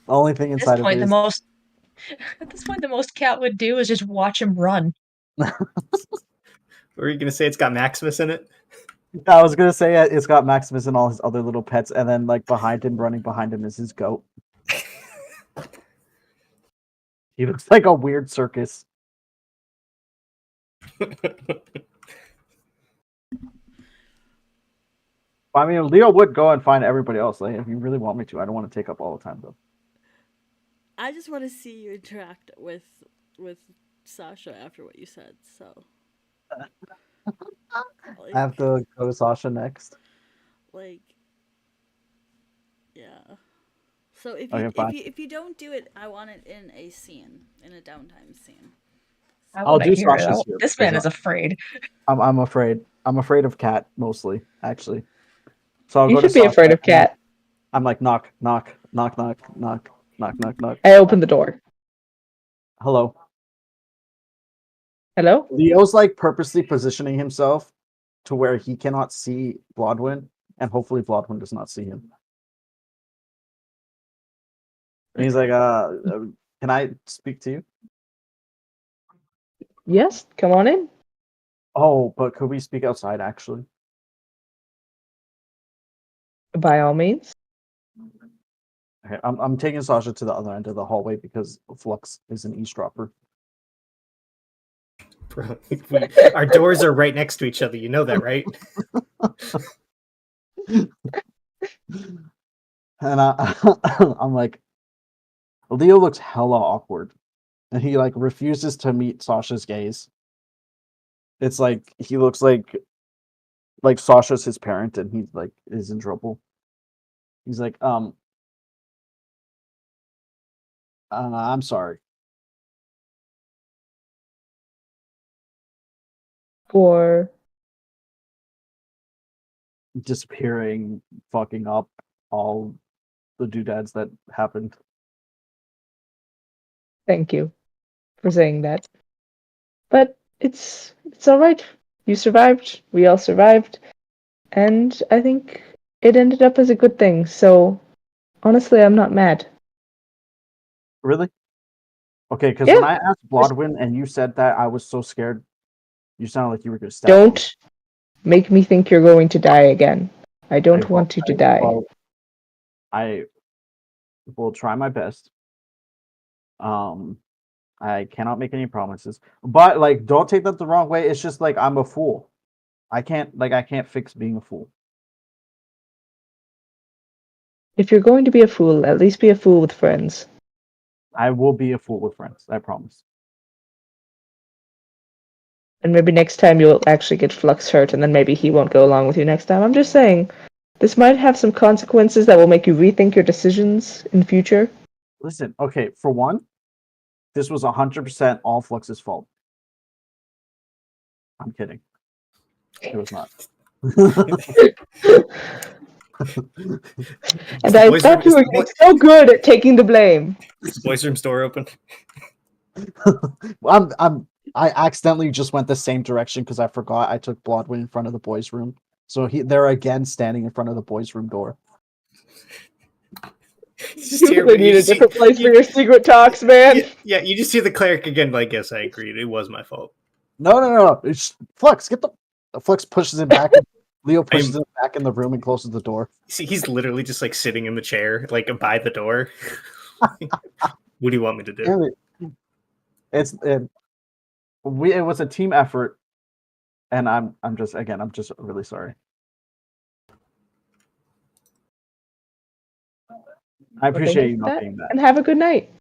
only thing At this inside of point, it the is most at this point, the most Cat would do is just watch him run. Were you gonna say it's got Maximus in it? I was gonna say it's got Maximus and all his other little pets, and then like behind him, running behind him, is his goat. He looks like a weird circus. I mean, Leo would go and find everybody else. Like, if you really want me to, I don't want to take up all the time though. I just want to see you interact with Sasha after what you said. So, I have to go to Sasha next. like, yeah. So if Okay, you fine. if you don't do it, I want it in a scene, in a downtime scene. I I'll wanna do hear it. Sasha's here This man because is afraid. I'm afraid. I'm afraid of Cat mostly, actually. So I'll You go to should be Sasha, afraid of and Cat. I'm like knock, knock, knock, knock, knock, knock, knock, knock. I open the door. Hello. Hello? Leo's like purposely positioning himself to where he cannot see Blodwin, and hopefully Blodwin does not see him. And he's like, can I speak to you? Yes, come on in. Oh, but could we speak outside actually? By all means. Okay, I'm taking Sasha to the other end of the hallway because Flux is an eavesdropper. Bro, our doors are right next to each other. You know that, right? And I'm like, Leo looks hella awkward, and he like refuses to meet Sasha's gaze. It's like he looks like Sasha's his parent, and he's like is in trouble. He's like, I'm sorry. For Disappearing, fucking up all the doodads that happened. thank you for saying that. But it's all right. You survived. We all survived. And I think it ended up as a good thing. So honestly, I'm not mad. Really? Okay, because Yeah. when I asked Blodwin and you said that, I was so scared. You sounded like you were going to stab me. Don't make me think you're going to die again. I don't want you to die. Well, I will try my best. I cannot make any promises, but like, don't take that the wrong way. It's just like I'm a fool. I can't fix being a fool. If you're going to be a fool, at least be a fool with friends. I will be a fool with friends. I promise. And maybe next time you'll actually get Flux hurt, and then maybe he won't go along with you next time. I'm just saying, this might have some consequences that will make you rethink your decisions in future. Listen, okay, for one, this was 100% all Flux's fault. I'm kidding. It was not. And the I boys' room- thought you is were the getting so good at taking the blame. Is the boys' room's door open? I accidentally just went the same direction because I forgot I took Blodwin in front of the boys' room. So they're again standing in front of the boys' room door. Just You hear- really need a just see- different place for your secret talks, man. Yeah, you just hear the cleric again, like, yes, I agreed. It was my fault. No. It's Flux, get the Flux pushes him back. Leo pushes him back in the room and closes the door. See, he's literally just like sitting in the chair, like by the door. What do you want me to do? Damn it. It was a team effort, and I'm just really sorry. I appreciate you not being that. And have a good night.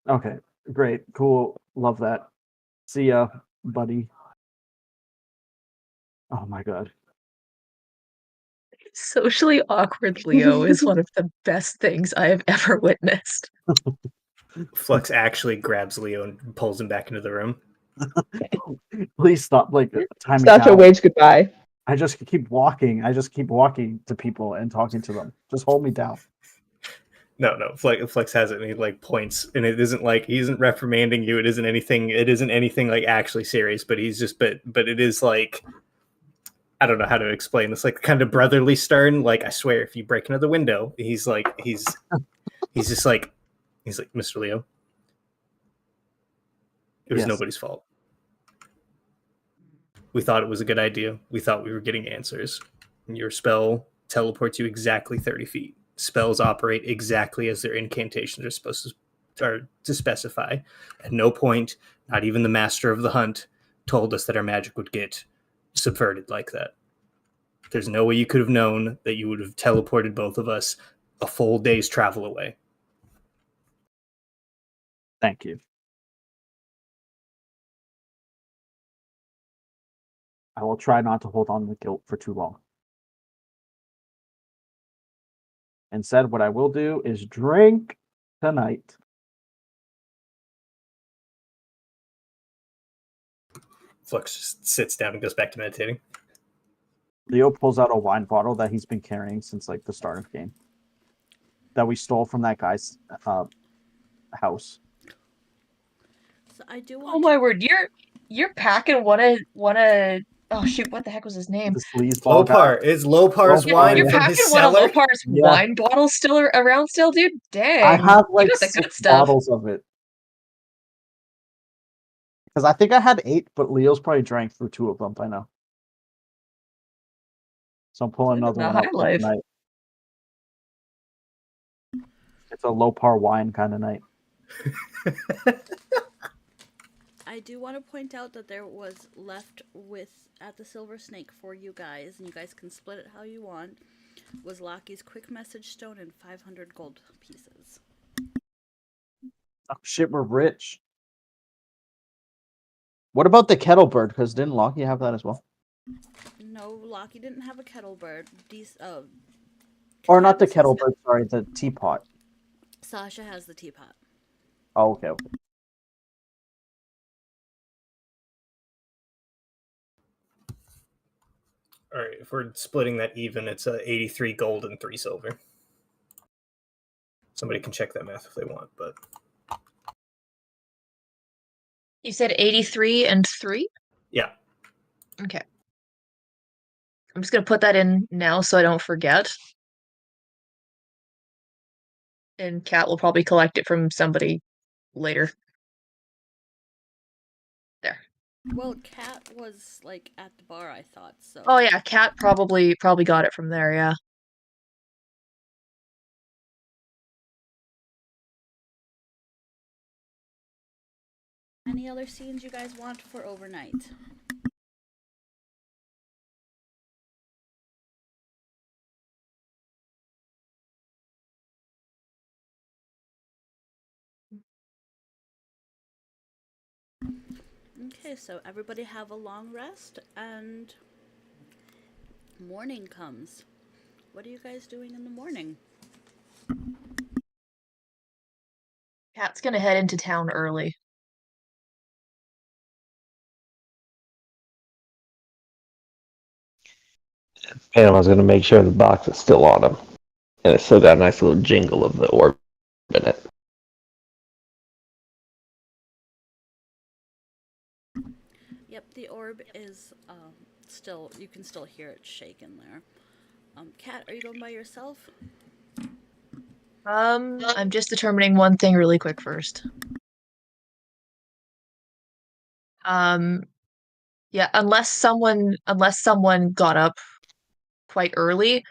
Okay, great, cool, love that. See ya, buddy. Oh my god. Socially awkward Leo is one of the best things I have ever witnessed. Flux actually grabs Leo and pulls him back into the room. Please stop, time It's not your wage goodbye. I just keep walking. I just keep walking to people and talking to them. Just hold me down. No. Flex has it, and he like points, and it isn't like he isn't reprimanding you. It isn't anything. It isn't anything like actually serious. But he's just, but it is like, I don't know how to explain this. Like kind of brotherly stern. Like I swear, if you break another window, he's just like, Mr. Leo, it was nobody's fault. We thought it was a good idea. We thought we were getting answers. Your spell teleports you exactly 30 feet. Spells operate exactly as their incantations are supposed to specify. At no point, not even the master of the hunt, told us that our magic would get subverted like that. There's no way you could have known that you would have teleported both of us a full day's travel away. Thank you. I will try not to hold on to guilt for too long. Instead, what I will do is drink tonight. Flux just sits down and goes back to meditating. Leo pulls out a wine bottle that he's been carrying since the start of the game. That we stole from that guy's house. So I do Oh want my word, you're packing one of oh shoot, what the heck was his name? The sleazeball guy. Is Lopar's wine You're from packing his one of cellar? Lopar's Yeah. wine bottles still around still, dude? Dang. I have you got the 6 good stuff. bottles of it. Because I think I had 8, but Leo's probably drank through 2 of them by now. So I'm pulling Living another the one high up life. tonight. It's a Lopar wine kind of night. I do want to point out that there was left at the Silver Snake for you guys, and you guys can split it how you want, was Loki's quick message stone and 500 gold pieces. Oh shit, we're rich. What about the kettle bird? Because didn't Loki have that as well? No, Loki didn't have a kettle bird. Or not the Catabasis kettle bird, sorry, the teapot. Sasha has the teapot. Oh, okay. All right, if we're splitting that even, it's 83 gold and 3 silver. Somebody can check that math if they want, but You said 83 and 3? yeah. Okay. I'm just gonna put that in now so I don't forget. And Kat will probably collect it from somebody later. There. Well, Kat was at the bar, I thought, so. Oh yeah, Kat probably got it from there, yeah. Any other scenes you guys want for overnight? Okay, so everybody have a long rest, and morning comes. What are you guys doing in the morning? Kat's gonna head into town early. And I was going to make sure the box is still on him. And it's still got a nice little jingle of the orb in it. Yep, the orb is still, you can still hear it shaking there. Kat, are you going by yourself? I'm just determining one thing really quick first. Um, yeah, unless someone got up quite early,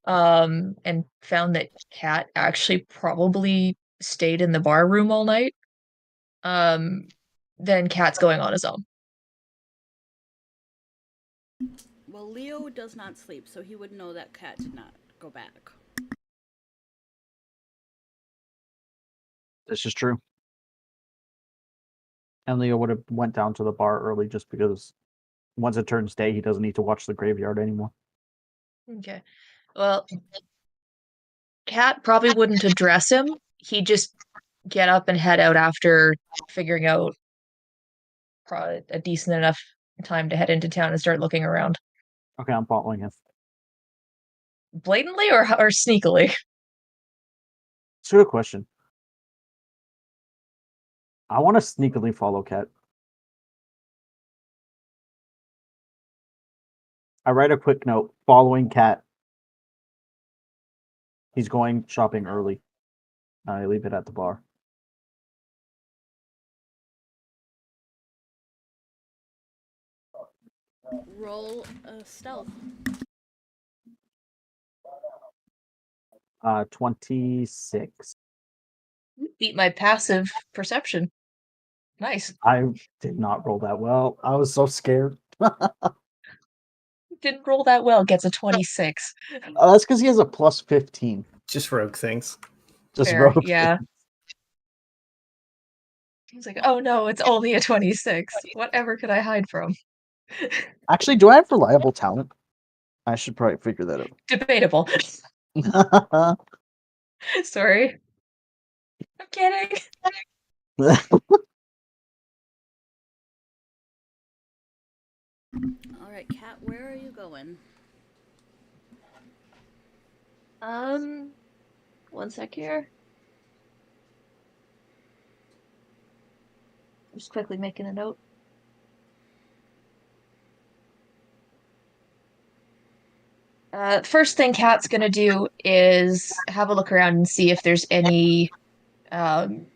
and found that Cat actually probably stayed in the bar room all night, um, then Cat's going on his own. Well, Leo does not sleep, so he would know that Kat did not go back. This is true. And Leo would have went down to the bar early just because once it turns day, he doesn't need to watch the graveyard anymore. Okay. Well, Cat probably wouldn't address him. He'd just get up and head out after figuring out probably a decent enough time to head into town and start looking around. Okay, I'm following him. Blatantly or sneakily? It's a good question. I want to sneakily follow Cat. I write a quick note following Cat. He's going shopping early. I leave it at the bar. Roll stealth. 26. Beat my passive perception. Nice. I did not roll that well. I was so scared. Didn't roll that well, gets a 26. That's because he has a plus 15. Just rogue things. Just Fair, rogue. yeah. He's like, oh no, it's only a 26. Whatever could I hide from? Actually, do I have reliable talent? I should probably figure that Debatable. out. Sorry. I'm kidding. All right, Kat, where are you going? One sec here. I'm just quickly making a note. First thing Kat's gonna do is have a look around and see if there's any um,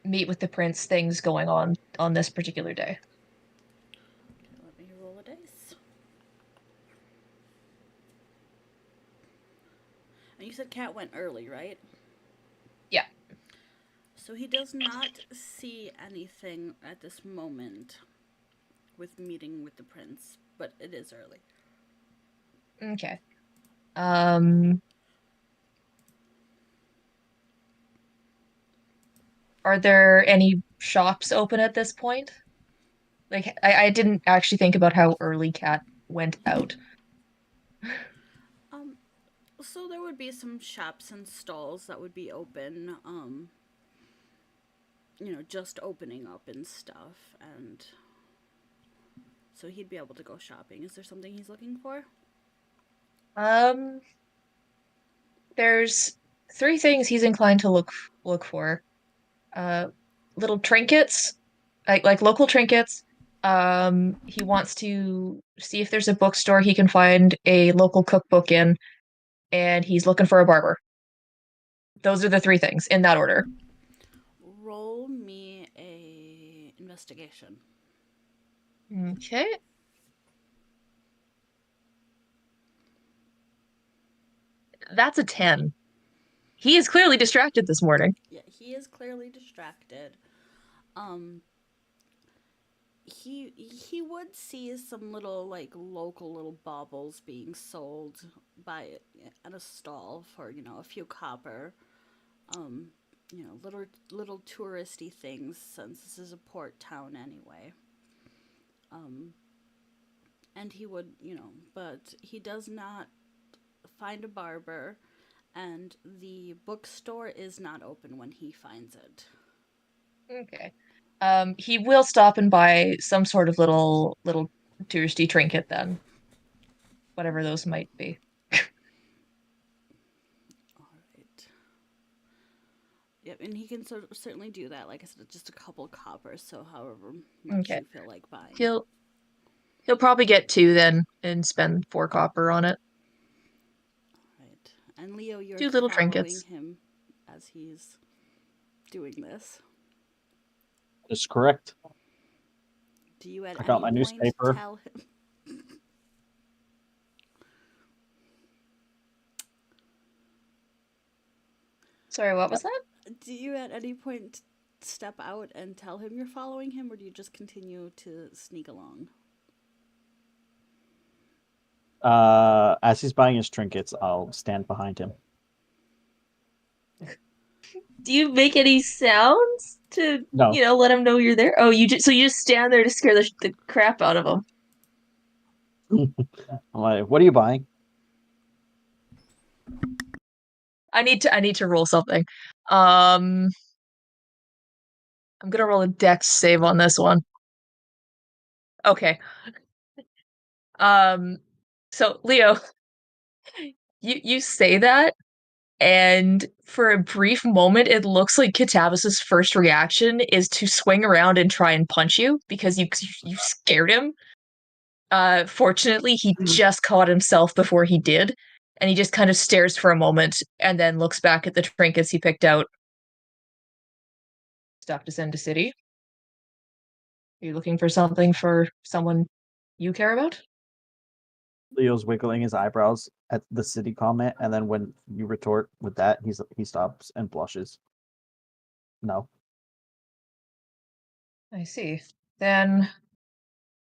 meet with the prince things going on this particular day. Let me roll a dice. And you said Kat went early, right? Yeah. So he does not see anything at this moment with meeting with the prince, but it is early. Okay. Um, are there any shops open at this point? Like, I didn't actually think about how early Cat went out. Um, so there would be some shops and stalls that would be open, just opening up and stuff, and so he'd be able to go shopping. Is there something he's looking for? Um, there's three things he's inclined to look for. Uh, little trinkets, like local trinkets. He wants to see if there's a bookstore he can find a local cookbook in, and he's looking for a barber. Those are the three things in that order. Roll me a investigation. Okay. That's a 10. He is clearly distracted this morning. Yeah, he is clearly distracted. Um, he would see some little local little baubles being sold by at a stall for a few copper. Um, little touristy things since this is a port town anyway. Um, and he would but he does not find a barber, and the bookstore is not open when he finds it. Okay. He will stop and buy some sort of little touristy trinket then. whatever those might be. All right. Yep, and he can certainly do that. Like I said, just a couple coppers, so however much Okay. you feel like buying. He'll probably get 2 then and spend 4 copper on it. Right. And Leo, you're 2 little following trinkets. him as he's doing this. That's correct. Do you at I got any my point newspaper. tell him? Sorry, what was that? Do you at any point step out and tell him you're following him, or do you just continue to sneak along? As he's buying his trinkets, I'll stand behind him. Do you make any sounds to, No. let him know you're there? Oh, you just stand there to scare the crap out of him. I'm like, what are you buying? I need to roll something. I'm gonna roll a dex save on this one. Okay. So Leo, you say that, and for a brief moment, it looks like Catavis's first reaction is to swing around and try and punch you because you scared him. Fortunately, he just caught himself before he did, and he just kind of stares for a moment and then looks back at the trinkets he picked out. Stuff to send to city. Are you looking for something for someone you care about? Leo's wiggling his eyebrows at the city comment, and then when you retort with that, he stops and blushes. No. I see. Then,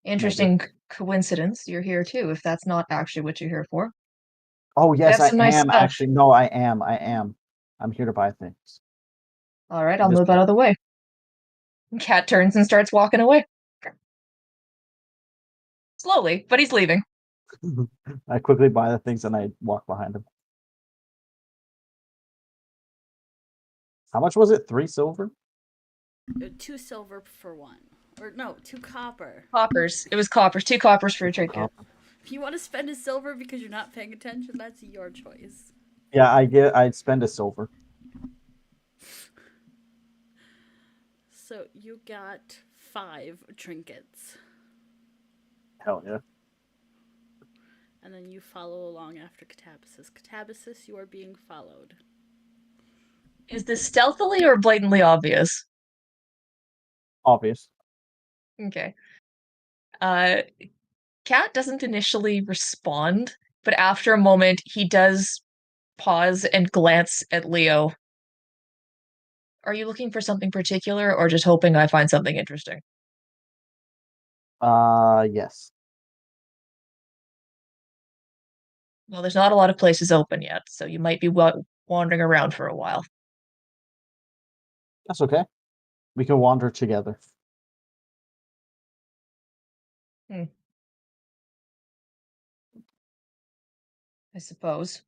interesting coincidence. You're here too, if that's not actually what you're here for. Oh I yes, have I some nice am stuff. actually. No, I am. I'm here to buy things. All right, I'll This move out of the way. Cat turns and starts walking away. Slowly, but he's leaving. I quickly buy the things and I walk behind him. How much was it? 3 silver? 2 silver for one. Or no, 2 copper. Coppers. It was coppers. 2 coppers for a trinket. If you want to spend a silver because you're not paying attention, that's your choice. Yeah, I'd spend a silver. So you got 5 trinkets. Hell yeah. And then you follow along after Catabasis. Catabasis, you are being followed. Is this stealthily or blatantly obvious? Obvious. Okay. Cat doesn't initially respond, but after a moment, he does pause and glance at Leo. Are you looking for something particular or just hoping I find something interesting? Yes. Well, there's not a lot of places open yet, so you might be wandering around for a while. That's okay. We can wander together. I suppose.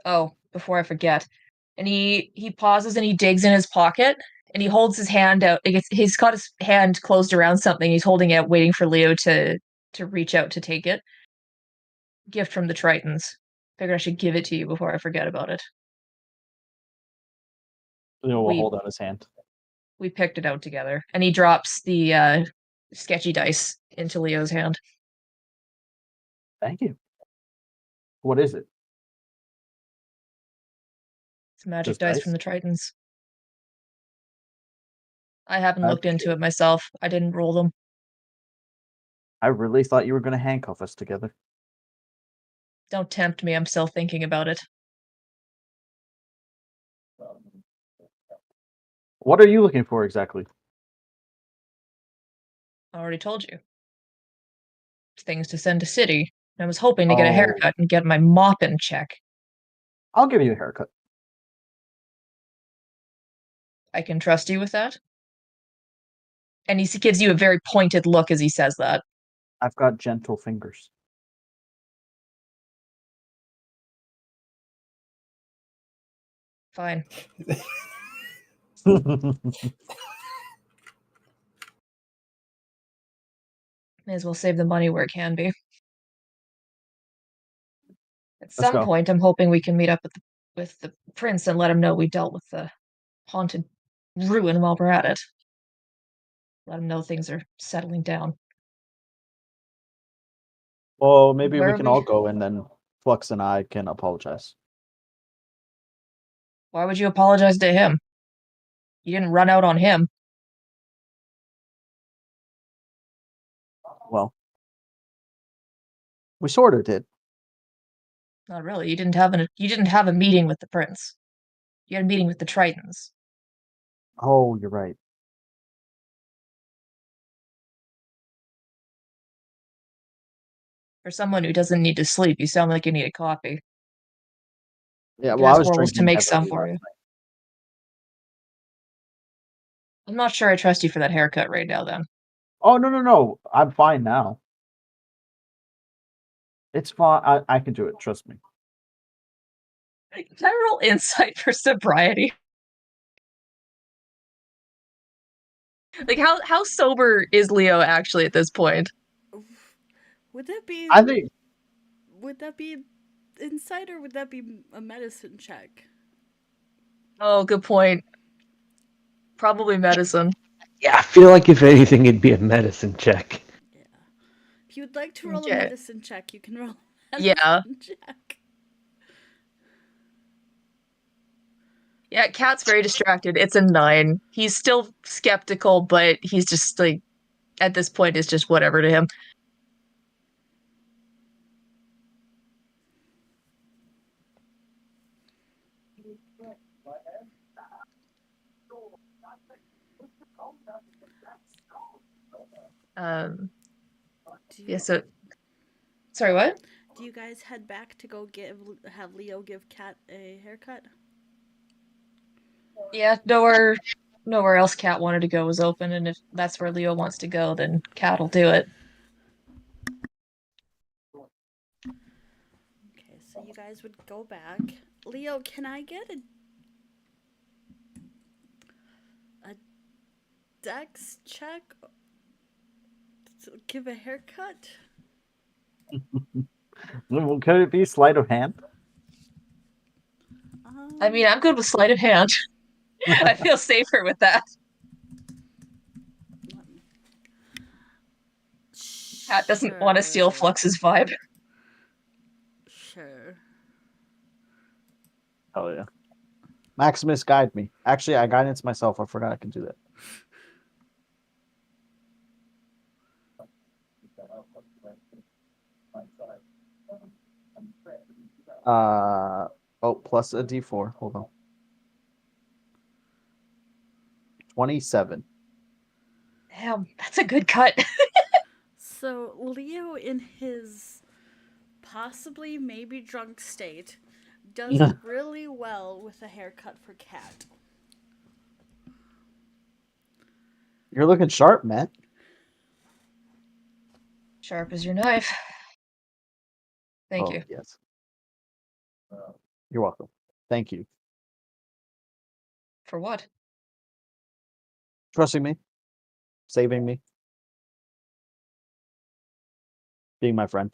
Oh, before I forget. And he pauses and he digs in his pocket and he holds his hand out. He's got his hand closed around something. He's holding it, waiting for Leo to reach out to take it. Gift from the Tritons. Figured I should give it to you before I forget about it. Leo will We hold out his hand. we picked it out together. And he drops the sketchy dice into Leo's hand. Thank you. What is it? It's magic Just dice dice? from the Tritons. I haven't I looked into appreciate it myself. I didn't roll them. I really thought you were going to handcuff us together. Don't tempt me. I'm still thinking about it. What are you looking for exactly? I already told you. Things to send to city. I was hoping to get a Oh, haircut and get my mop in check. I'll give you a haircut. I can trust you with that? And he gives you a very pointed look as he says that. I've got gentle fingers. Fine. May as well save the money where it can be. At Let's some go. point, I'm hoping we can meet up with the prince and let him know we dealt with the haunted ruin while we're at it. Let him know things are settling down. Well, maybe Where we are can we? all go and then Flux and I can apologize. Why would you apologize to him? You didn't run out on him. Well, we sort of did. Not really. You didn't have a meeting with the prince. You had a meeting with the Tritons. Oh, you're right. For someone who doesn't need to sleep, you sound like you need a coffee. Yeah, Could well, I ask was Orwells to drinking make some heavily for last you. night. I'm not sure I trust you for that haircut right now, then. Oh, no. I'm fine now. It's fine. I can do it. Trust me. Can I roll insight for sobriety? Like, how sober is Leo actually at this point? Would that be I think insight or would that be a medicine check? Oh, good point. Probably medicine. Yeah, I feel like if anything, it'd be a medicine check. Yeah. If you'd like to roll a Okay. medicine check, you can roll a Yeah. medicine check. Yeah, Cat's very distracted. It's a 9. He's still skeptical, but he's just like, at this point, it's just whatever to him. Yeah, so, sorry, what? Do you guys head back to go have Leo give Cat a haircut? Yeah, nowhere else Cat wanted to go was open, and if that's where Leo wants to go, then Cat will do it. Okay, so you guys would go back. Leo, can I get a dex check to give a haircut? Could it be sleight of hand? I mean, I'm good with sleight of hand. I feel safer with that. Cat doesn't want to steal Flux's vibe. Sure. Oh yeah. Maximus, guide me. Actually, I guidance myself. I forgot I can do that. Plus a D4. Hold on. 27. Damn, that's a good cut. So Leo, in his possibly maybe drunk state, does really well with a haircut for Cat. You're looking sharp, man. Sharp as your knife. Thank you. Yes. You're welcome. Thank you. For what? Trusting me. Saving me. Being my friend.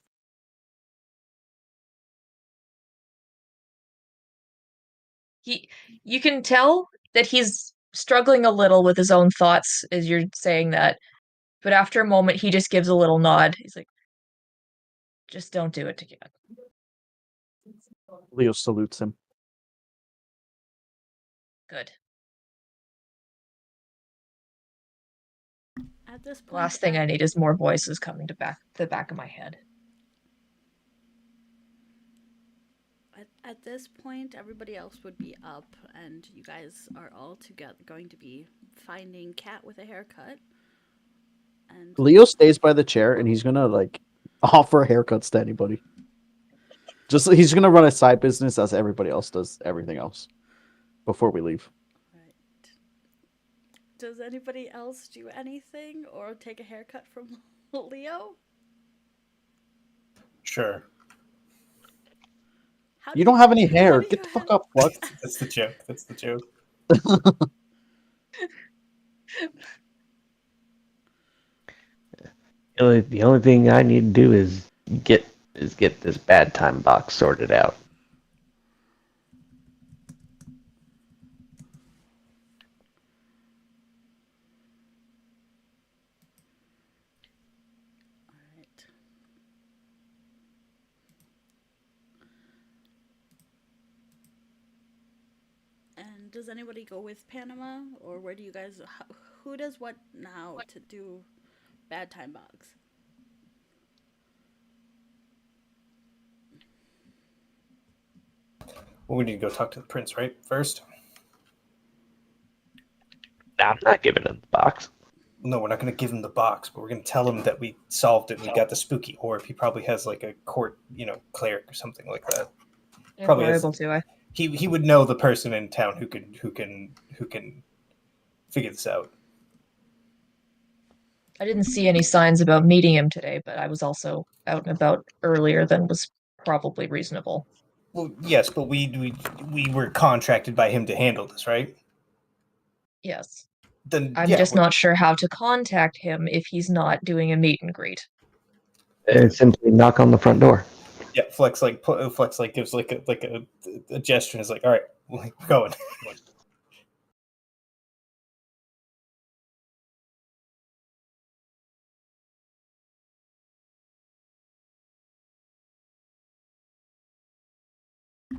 You can tell that he's struggling a little with his own thoughts as you're saying that. But after a moment, he just gives a little nod. He's like, just don't do it together. Leo salutes him. Good. At this point, Last thing I need is more voices coming to the back of my head. At this point, everybody else would be up, and you guys are all together going to be finding Cat with a haircut. And Leo stays by the chair, and he's gonna like offer haircuts to anybody. Just he's gonna run a side business as everybody else does everything else before we leave. right. Does anybody else do anything or take a haircut from Leo? Sure. You don't have any hair. Get the fuck up, Flux. That's the joke. That's the joke. The only thing I need to do is get is get this bad time box sorted out. All right. And does anybody go with Panama, or where do you guys? Who does what now to do bad time box? Well, we need to go talk to the prince, right? First. I'm not giving him the box. No, we're not going to give him the box, but we're going to tell him that we solved it and we got the spooky orb. He probably has like a court, cleric or something like that. If Probably we're has. able to, He would know the person in town who can figure this out. I didn't see any signs about meeting him today, but I was also out and about earlier than was probably reasonable. Well, yes, but we were contracted by him to handle this, right? Yes. Then I'm yeah, just not sure how to contact him if he's not doing a meet and greet. Simply knock on the front door. yeah. Flex gives like a gesture and is like, all right, we're going.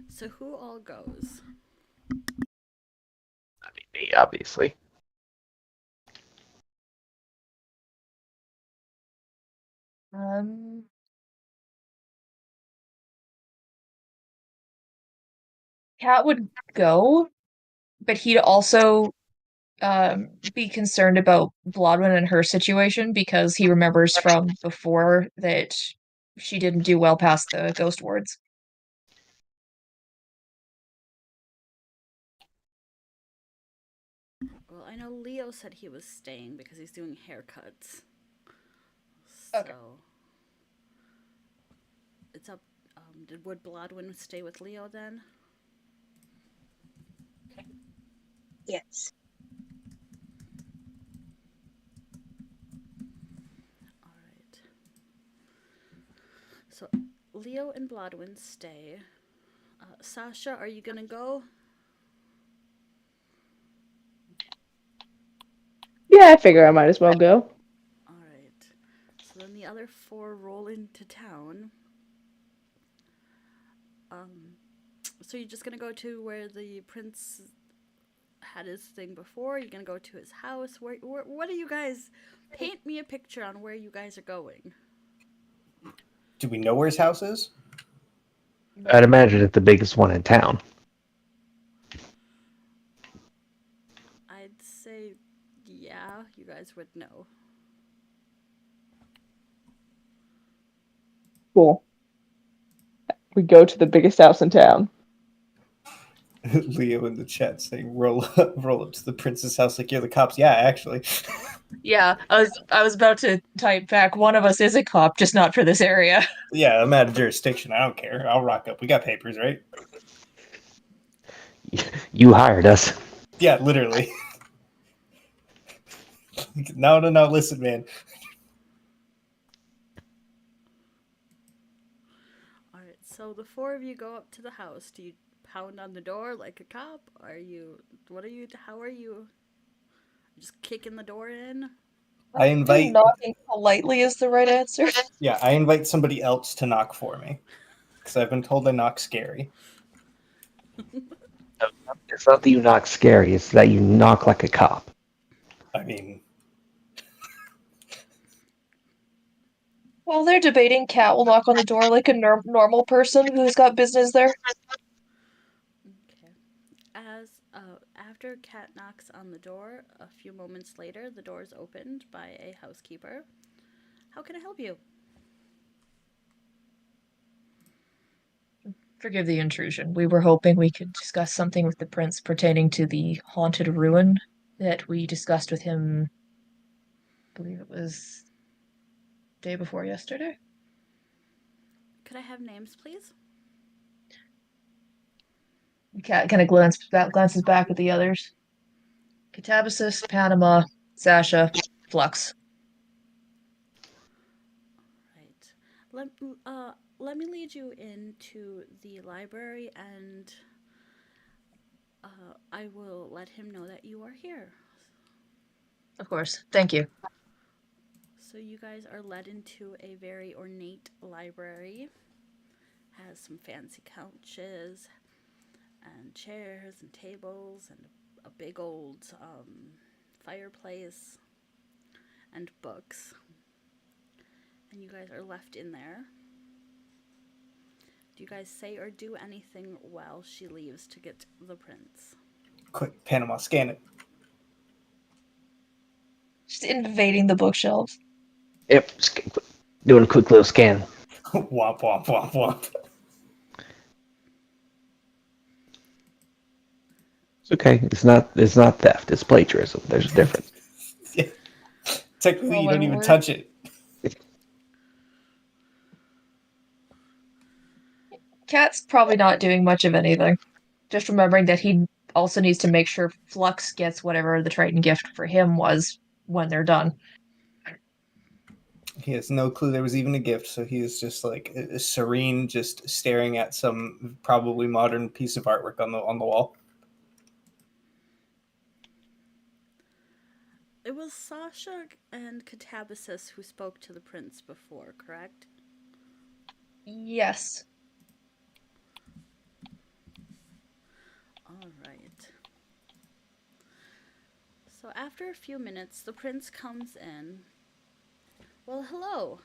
So who all goes? I mean, me, obviously. Cat would go, but he'd also be concerned about Blodwin and her situation because he remembers from before that she didn't do well past the ghost wards. Well, I know Leo said he was staying because he's doing haircuts. Okay. So it's up. Would Blodwin stay with Leo then? Yes. All right. So Leo and Blodwin stay. Sasha, are you gonna go? Yeah, I figure I might as well go. All right. So then the other four roll into town. So you're just gonna go to where the prince had his thing before? You're gonna go to his house? What are you guys? Paint me a picture on where you guys are going. Do we know where his house is? I'd imagine it's the biggest one in town. I'd say, yeah, you guys would know. Cool. We go to the biggest house in town. Leo in the chat saying, roll up to the prince's house like you're the cops. Yeah, actually. Yeah, I was about to type back. One of us is a cop, just not for this area. Yeah, I'm out of jurisdiction. I don't care. I'll rock up. We got papers, right? You hired us. Yeah, literally. No. Listen, man. All right. So the four of you go up to the house. Do you pound on the door like a cop? Are you? What are you? How are you? Just kicking the door in? I think invite. knocking politely is the right answer. Yeah, I invite somebody else to knock for me because I've been told I knock scary. It's not that you knock scary, it's that you knock like a cop. I mean, While they're debating, Cat will knock on the door like a normal person who's got business there. Okay. As after Kat knocks on the door, a few moments later, the door is opened by a housekeeper. How can I help you? Forgive the intrusion. We were hoping we could discuss something with the prince pertaining to the haunted ruin that we discussed with him, I believe it was day before yesterday. Could I have names, please? Cat kind of glances back at the others. Catabasis, Panama, Sasha, Flux. Right. let me lead you into the library, and I will let him know that you are here. Of course. Thank you. So you guys are led into a very ornate library. Has some fancy couches and chairs and tables and a big old fireplace and books. And you guys are left in there. Do you guys say or do anything while she leaves to get the prince? Quick, Panama, scan it. Just invading the bookshelves. Yep, doing a quick little scan. Womp, womp, womp, womp. It's okay. It's not theft. It's plagiarism. There's a difference. Yeah. Technically, Oh, you my don't even word. touch it. Cat's probably not doing much of anything. Just remembering that he also needs to make sure Flux gets whatever the Triton gift for him was when they're done. He has no clue there was even a gift, so he is just like serene, just staring at some probably modern piece of artwork on the wall. It was Sasha and Catabasis who spoke to the prince before, correct? Yes. All right. So after a few minutes, the prince comes in. Well, hello.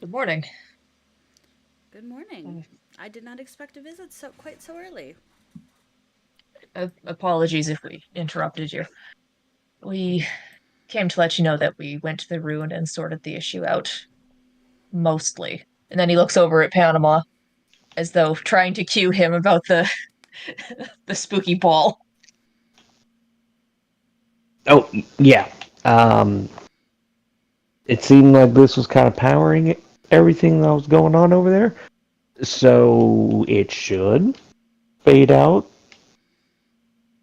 Good morning. Good morning. I did not expect a visit quite so early. Apologies if we interrupted you. We came to let you know that we went to the ruin and sorted the issue out. Mostly. And then he looks over at Panama as though trying to cue him about the the spooky ball. Oh, yeah. It seemed like this was kind of powering everything that was going on over there. So it should fade out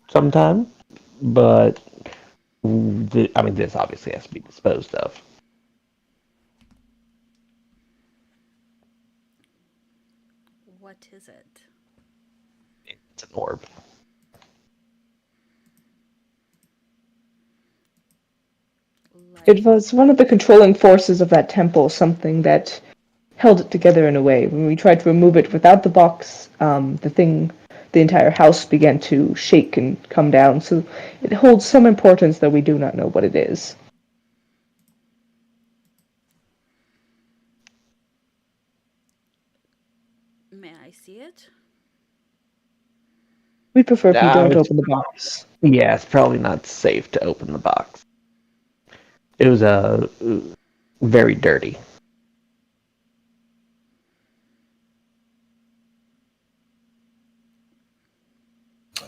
sometime. But, this obviously has to be disposed of. What is it? It's an orb. It was one of the controlling forces of that temple, something that held it together in a way. When we tried to remove it without the box, the entire house began to shake and come down. So it holds some importance, though we do not know what it is. May I see it? We prefer if you Uh, don't it's- open the box. Yeah, it's probably not safe to open the box. It was very dirty.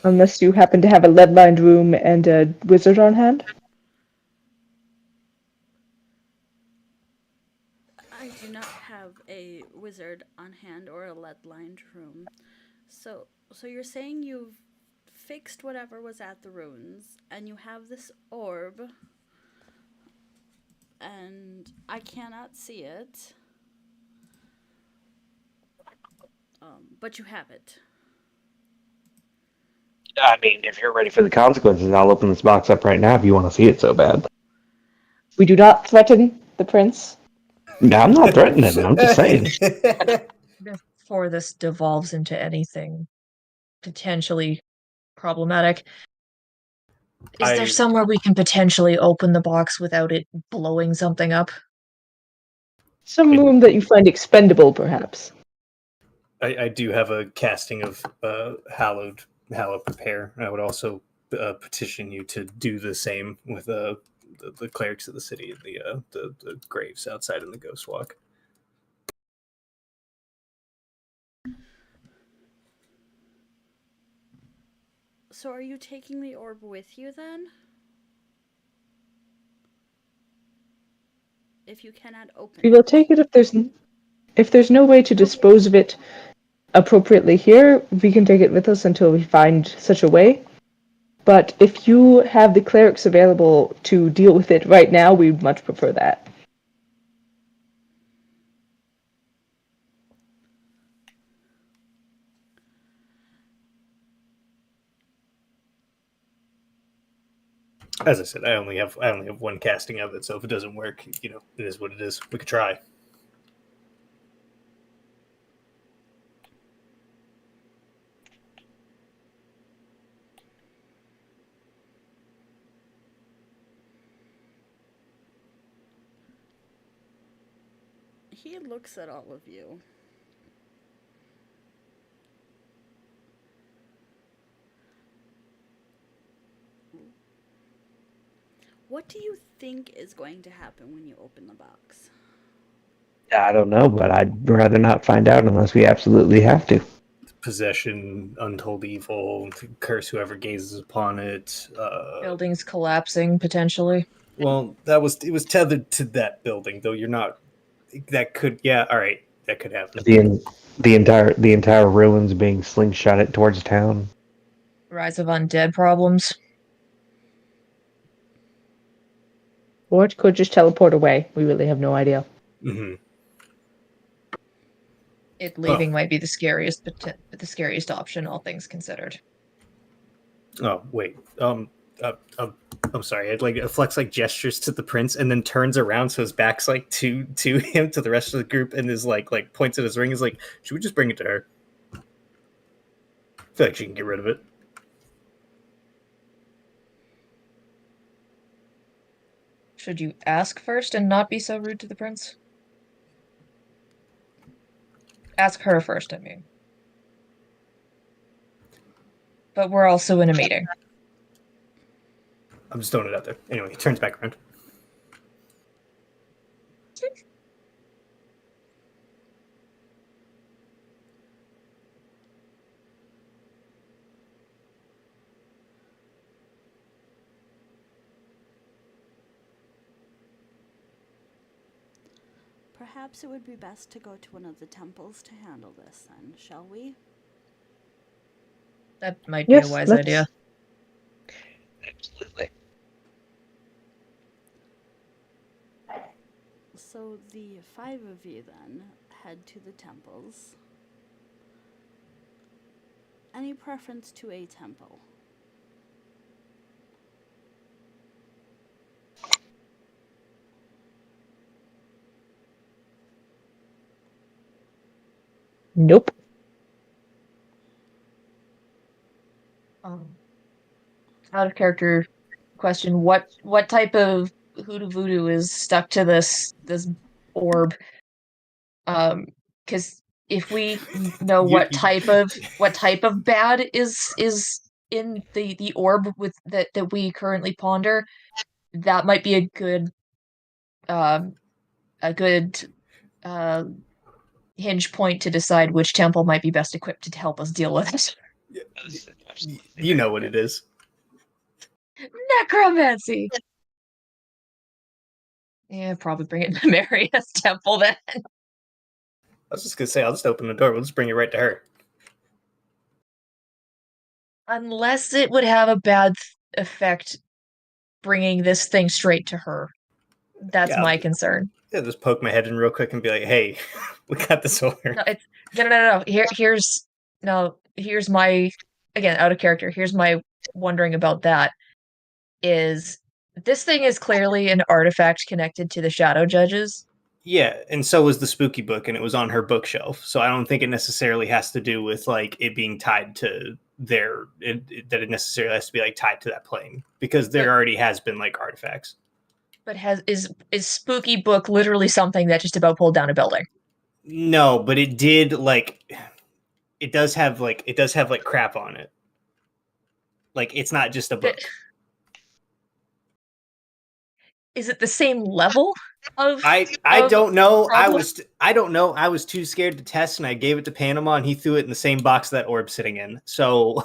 Unless you happen to have a lead-lined room and a wizard on hand. I do not have a wizard on hand or a lead-lined room. So you're saying you've fixed whatever was at the ruins, and you have this orb, and I cannot see it. But you have it. I mean, if you're ready for the consequences, I'll open this box up right now if you want to see it so bad. We do not threaten the prince. No, I'm not threatening him. I'm just saying. Before this devolves into anything potentially problematic, is there somewhere we can potentially open the box without it blowing something up? Some room that you find expendable, perhaps. I do have a casting of hallowed prepare. I would also petition you to do the same with the clerics of the city, the graves outside in the ghost walk. So are you taking the orb with you then? If you cannot open We will it. take it if there's no way to dispose of it appropriately here. We can take it with us until we find such a way. But if you have the clerics available to deal with it right now, we'd much prefer that. As I said, I only have one casting of it, so if it doesn't work, it is what it is. We could try. He looks at all of you. What do you think is going to happen when you open the box? I don't know, but I'd rather not find out unless we absolutely have to. Possession, untold evil, curse whoever gazes upon it. Buildings collapsing potentially. Well, it was tethered to that building, though. You're not. That could, yeah. All right, that could happen. The entire ruins being slingshotted towards town. Rise of undead problems. Or it could just teleport away. We really have no idea. Mm-hmm. It leaving might be the scariest option, all things considered. Oh wait. I'm sorry. I'd like Flex like gestures to the prince and then turns around so his back's like to him to the rest of the group and is like points at his ring. Is like, should we just bring it to her? I feel like she can get rid of it. Should you ask first and not be so rude to the prince? Ask her first, I mean. But we're also in a meeting. I'm just throwing it out there. Anyway, he turns back around. Perhaps it would be best to go to one of the temples to handle this, then, shall we? That might be a wise idea. Absolutely. So the 5 of you then head to the temples. Any preference to a temple? Nope. Out of character question, what type of hoodoo voodoo is stuck to this orb? Because if we know what type of bad is in the orb with that we currently ponder, that might be um a good hinge point to decide which temple might be best equipped to help us deal with it. You know what it is. Necromancy. Yeah, probably bring it to Maria's temple then. I was just gonna say, I'll just open the door. We'll just bring it right to her. Unless it would have a bad effect bringing this thing straight to her. That's my concern. Yeah, just poke my head in real quick and be like, "Hey, we got this over." No. Here's my, again, out of character. Here's my wondering about that. Is this thing is clearly an artifact connected to the Shadow Judges. Yeah, and so was the spooky book, and it was on her bookshelf. So I don't think it necessarily has to do with like it being tied to that it necessarily has to be like tied to that plane because there already has been like artifacts. But is spooky book literally something that just about pulled down a building? No, but it did it does have crap on it. Like it's not just a book. Is it the same level of? I don't know. I don't know. I was too scared to test, and I gave it to Panama, and he threw it in the same box that orb's sitting in. So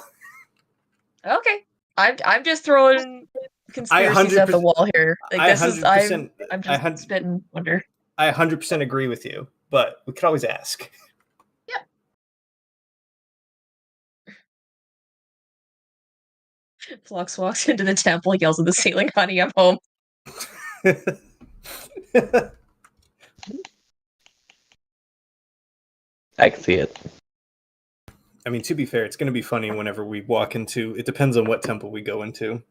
okay, I'm just throwing conspiracies at the wall here. Like this is I'm just spitting wonder. I 100% agree with you, but we could always ask. Yeah. Flux walks into the temple, yells at the ceiling, "Honey, I'm home." I can see it. I mean, to be fair, it's going to be funny whenever we walk into. It depends on what temple we go into.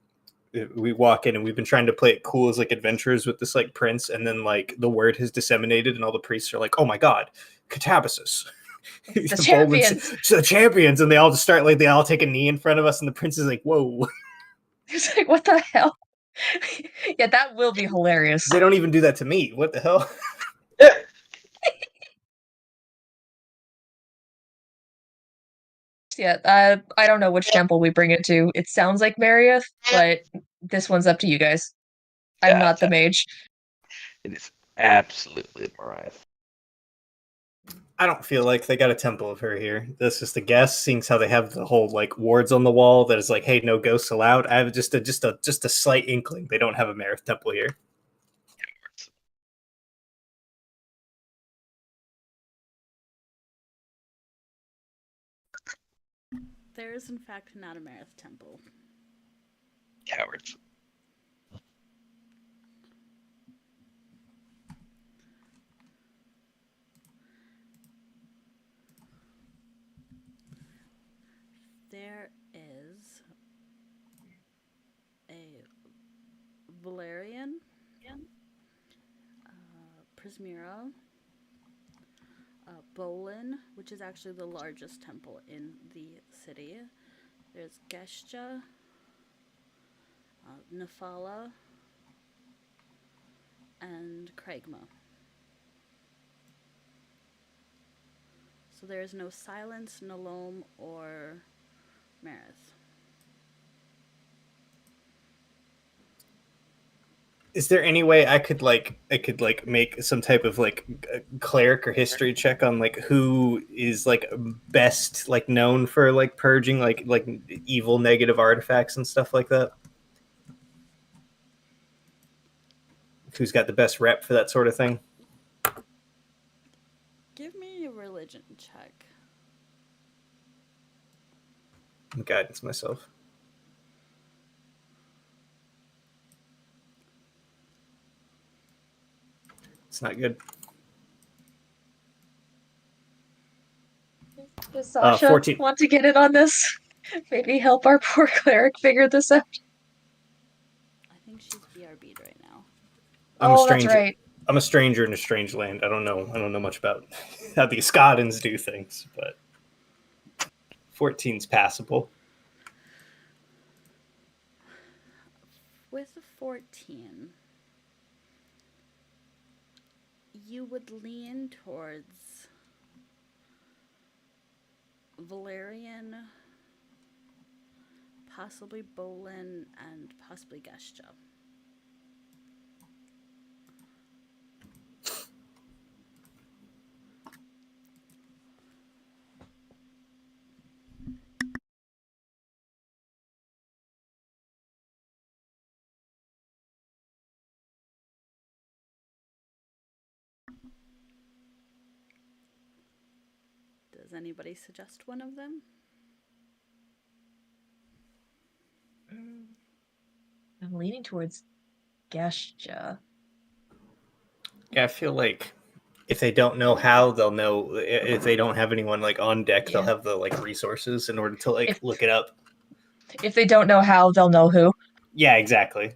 we walk in and we've been trying to play it cool as like adventurers with this like prince, and then like the word has disseminated and all the priests are like, oh my god, catabasis. The Bowman's champions. the champions, and they all just start like they all take a knee in front of us, and the prince is like, whoa. It's like, what the hell? Yeah, that will be hilarious. They don't even do that to me. What the hell? Yeah, I don't know which temple we bring it to. It sounds like Marieth, but this one's up to you guys. I'm Yeah, not the mage. it is absolutely Mariah. I don't feel like they got a temple of her here. That's just a guess, seeing how they have the whole like wards on the wall that is like, hey, no ghosts allowed. I have just a slight inkling they don't have a Marith temple here. There is, in fact, not a Marith temple. Cowards. There is a Valerian, Prismira, Bolin, which is actually the largest temple in the city. There's Gestia, Nafala, and Craigma. So there is no Silence, Nolom, or Marith. Is there any way I could make some type of like cleric or history check on like who is like best like known for like purging like evil negative artifacts and stuff like that? Who's got the best rep for that sort of thing? Give me a religion check. I'm guidance myself. It's not good. Does Sasha 14. want to get in on this? Maybe help our poor cleric figure this out. I think she's BRB'd right now. I'm a stranger. That's right. I'm a stranger in a strange land. I don't know much about how the Escadans do things, but 14's passable. With a 14, you would lean towards Valerian, possibly Bolin, and possibly Gestia. Does anybody suggest one of them? I'm leaning towards Gestia. Yeah, I feel like if they don't know how, they'll know. If they don't have anyone like on deck, they'll have the like resources in order to like look it up. If they don't know how, they'll know who. Yeah, exactly.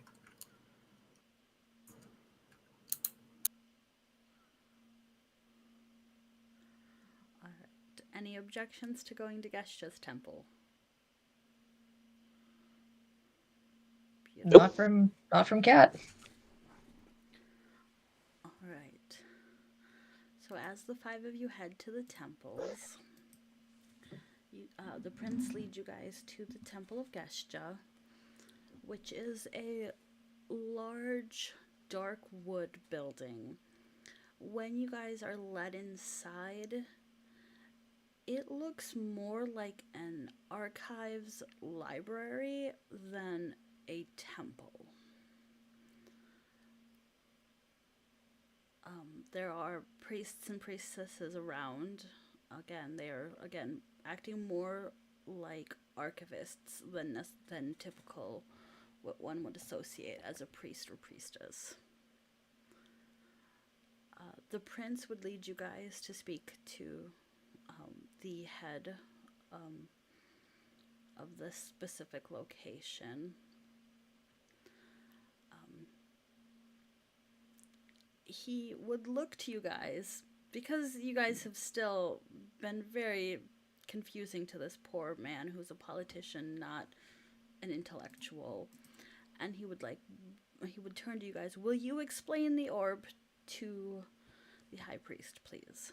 Alright. Any objections to going to Gestia's temple? Not from Cat. Alright. So as the five of you head to the temples, the prince leads you guys to the Temple of Gestia, which is a large, dark wood building. When you guys are led inside, it looks more like an archives library than a temple. There are priests and priestesses around. Again, they are acting more like archivists than typical what one would associate as a priest or priestess. The prince would lead you guys to speak to the head of this specific location. he would look to you guys because you guys have still been very confusing to this poor man who's a politician, not an intellectual. And he would turn to you guys. Will you explain the orb to the high priest, please?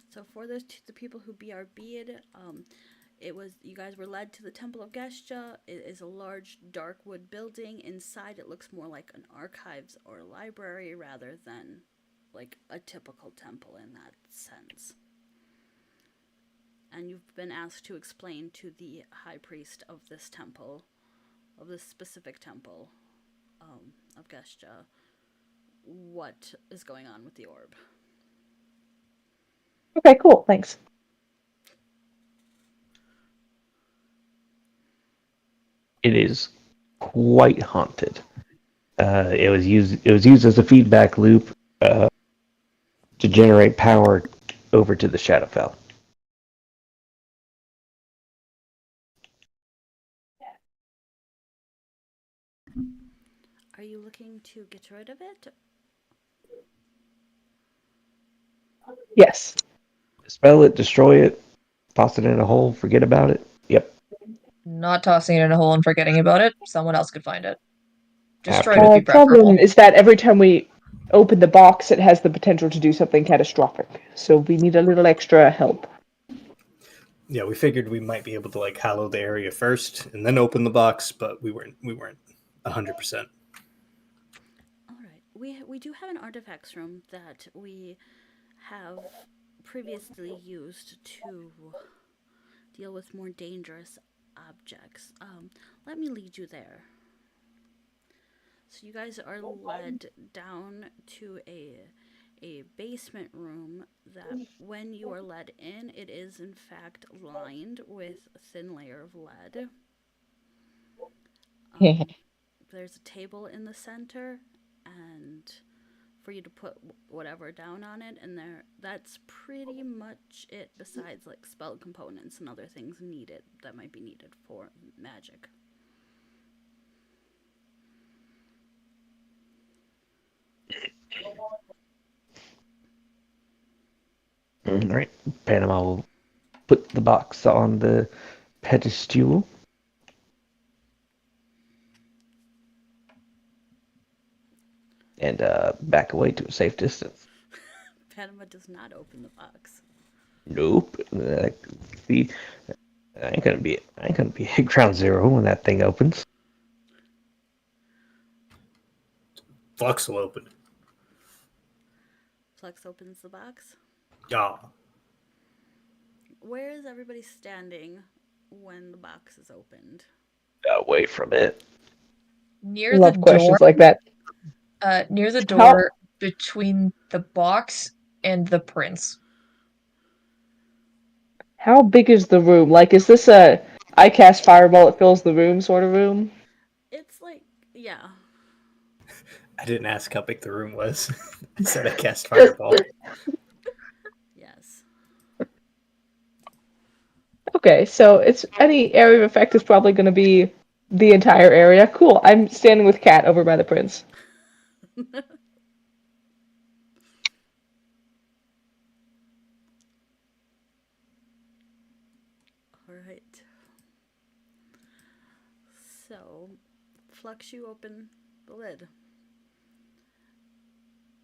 So for the people who BRB'd, it was you guys were led to the Temple of Gestia. It is a large dark wood building. Inside it looks more like an archives or a library rather than like a typical temple in that sense. And you've been asked to explain to the high priest of this temple, of this specific temple of Gestia, what is going on with the orb. Okay, cool. Thanks. It is quite haunted. It was used as a feedback loop to generate power over to the Shadowfell. Are you looking to get rid of it? Yes. Dispel it, destroy it, toss it in a hole, forget about it. Yep. Not tossing it in a hole and forgetting about it. Someone else could find it. Destroyed After. would be Problem preferable. is that every time we open the box, it has the potential to do something catastrophic. So we need a little extra help. Yeah, we figured we might be able to like hollow the area first and then open the box, but we weren't 100%. All right. We do have an artifacts room that we have previously used to deal with more dangerous objects. Let me lead you there. So you guys are led down to a basement room that when you are led in, it is in fact lined with a thin layer of lead. There's a table in the center and for you to put whatever down on it, and that's pretty much it besides like spell components and other things needed that might be needed for magic. All right. Panama will put the box on the pedestal. And back away to a safe distance. Panama does not open the box. Nope. See, I ain't gonna be at ground zero when that thing opens. Flux will open. Flex opens the box. Ah. Where is everybody standing when the box is opened? Away from it. Near Love the questions door. like that. Near the door between the box and the prince. How big is the room? Like, is this a I cast fireball, it fills the room sort of room? It's like, yeah. I didn't ask how big the room was. I said I cast fireball. Yes. Okay, so it's any area of effect is probably going to be the entire area. Cool. I'm standing with Kat over by the prince. All right. So, Flux, you open the lid.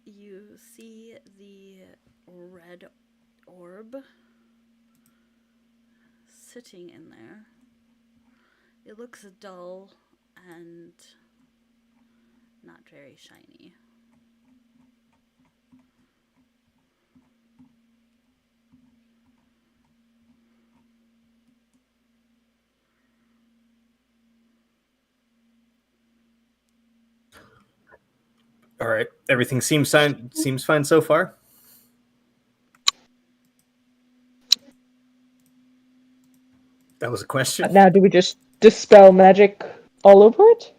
You see the red orb sitting in there. It looks dull and not very shiny. All right, everything seems fine so far. That was a question. Now, do we just dispel magic all over it?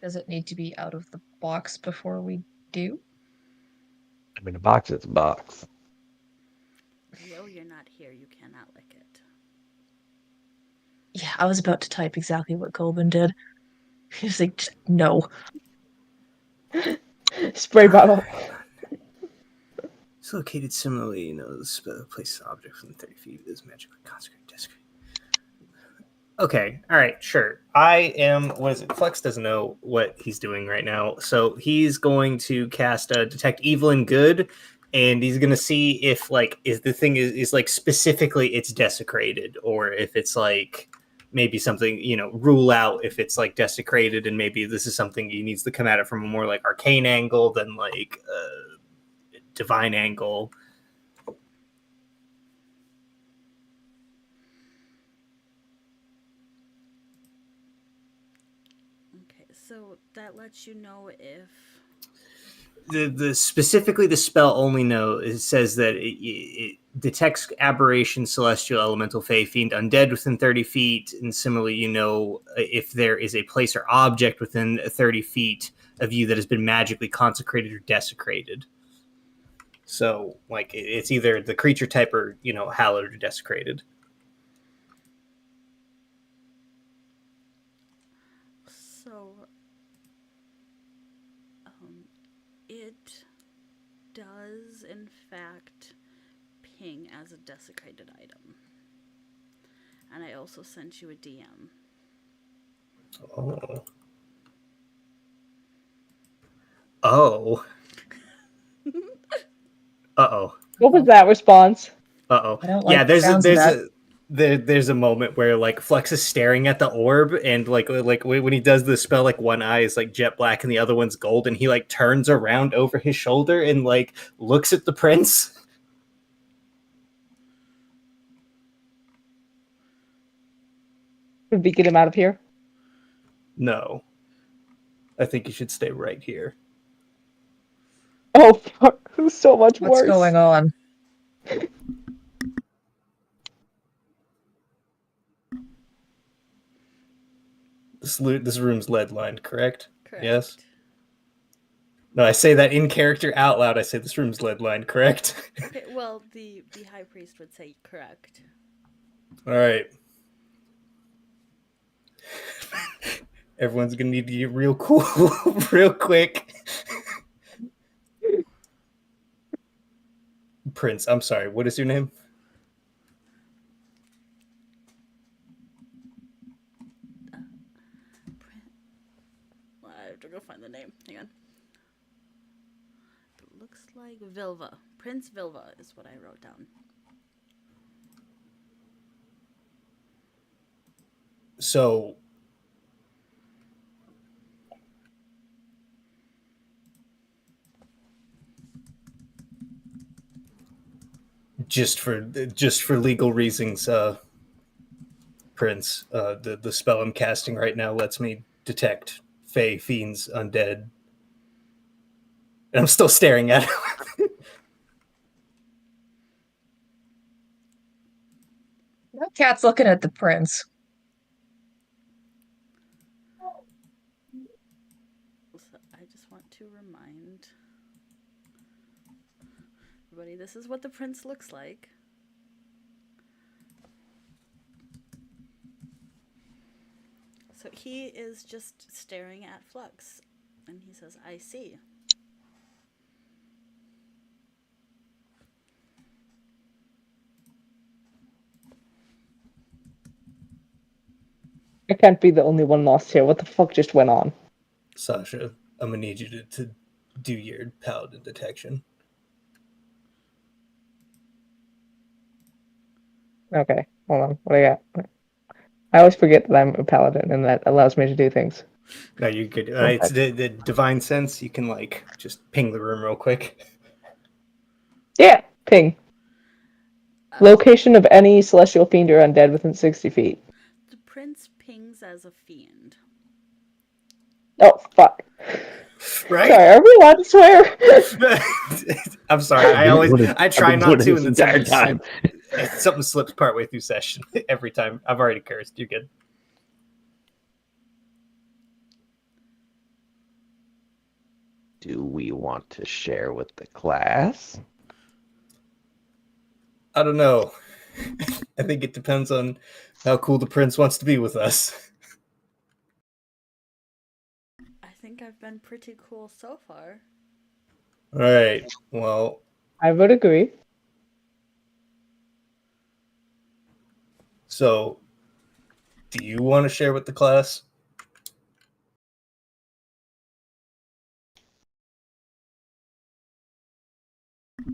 Does it need to be out of the box before we do? I mean, a box is a box. Though you're not here, you cannot lick it. I was about to type exactly what Colvin did. He's like, just no. Spray bottle. It's located similarly, place object within 30 feet is magically consecrated. Okay, all right, sure. I am. What is it? Flex doesn't know what he's doing right now, so he's going to cast detect evil and good, and he's going to see if is the thing is like specifically it's desecrated, or if it's like maybe something rule out if it's like desecrated, and maybe this is something he needs to come at it from a more like arcane angle than like divine angle. Okay, so that lets you know if The specifically the spell only it says that it detects aberration, celestial, elemental, fey, fiend, undead within 30 feet, and similarly, if there is a place or object within 30 feet of you that has been magically consecrated or desecrated. So, like, it's either the creature type or hallowed or desecrated. so it does in fact ping as a desecrated item. And I also sent you a DM. Oh. Oh. Uh-oh. What was that response? Uh-oh. I don't Yeah, like the sounds of that. there's a moment where like Flex is staring at the orb, and like when he does the spell, like one eye is like jet black and the other one's gold, and he like turns around over his shoulder and like looks at the prince. Would we get him out of here? No. I think you should stay right here. Oh, fuck. Who's so much What's worse? going on? This room's lead lined, correct? Correct. Yes. No, I say that in character out loud. I say this room's lead lined, correct? Okay, well, the high priest would say correct. All right. Everyone's gonna need to get real cool real quick. Prince, I'm sorry. What is your name? Well, I have to go find the name. Hang on. It looks like Vilva. Prince Vilva is what I wrote down. So just for legal reasons, Prince, the spell I'm casting right now lets me detect fey, fiends, undead. And I'm still staring at him. That cat's looking at the prince. So I just want to remind everybody this is what the prince looks like. So he is just staring at Flux, and he says, I see. I can't be the only one lost here. What the fuck just went on? Sasha, I'm gonna need you to do your paladin detection. Okay, hold on. What do I got? I always forget that I'm a paladin, and that allows me to do things. No, you could. It's the divine sense. You can like just ping the room real quick. Yeah, ping. Location of any celestial fiend or undead within 60 feet. The prince pings as a fiend. Oh, fuck. Right? Sorry, are we allowed to swear? I'm sorry. I try not to in the entire time. Something slips partway through session every time. I've already cursed. You're good. Do we want to share with the class? I don't know. I think it depends on how cool the prince wants to be with us. I think I've been pretty cool so far. All right. Well, I would agree. so do you want to share with the class?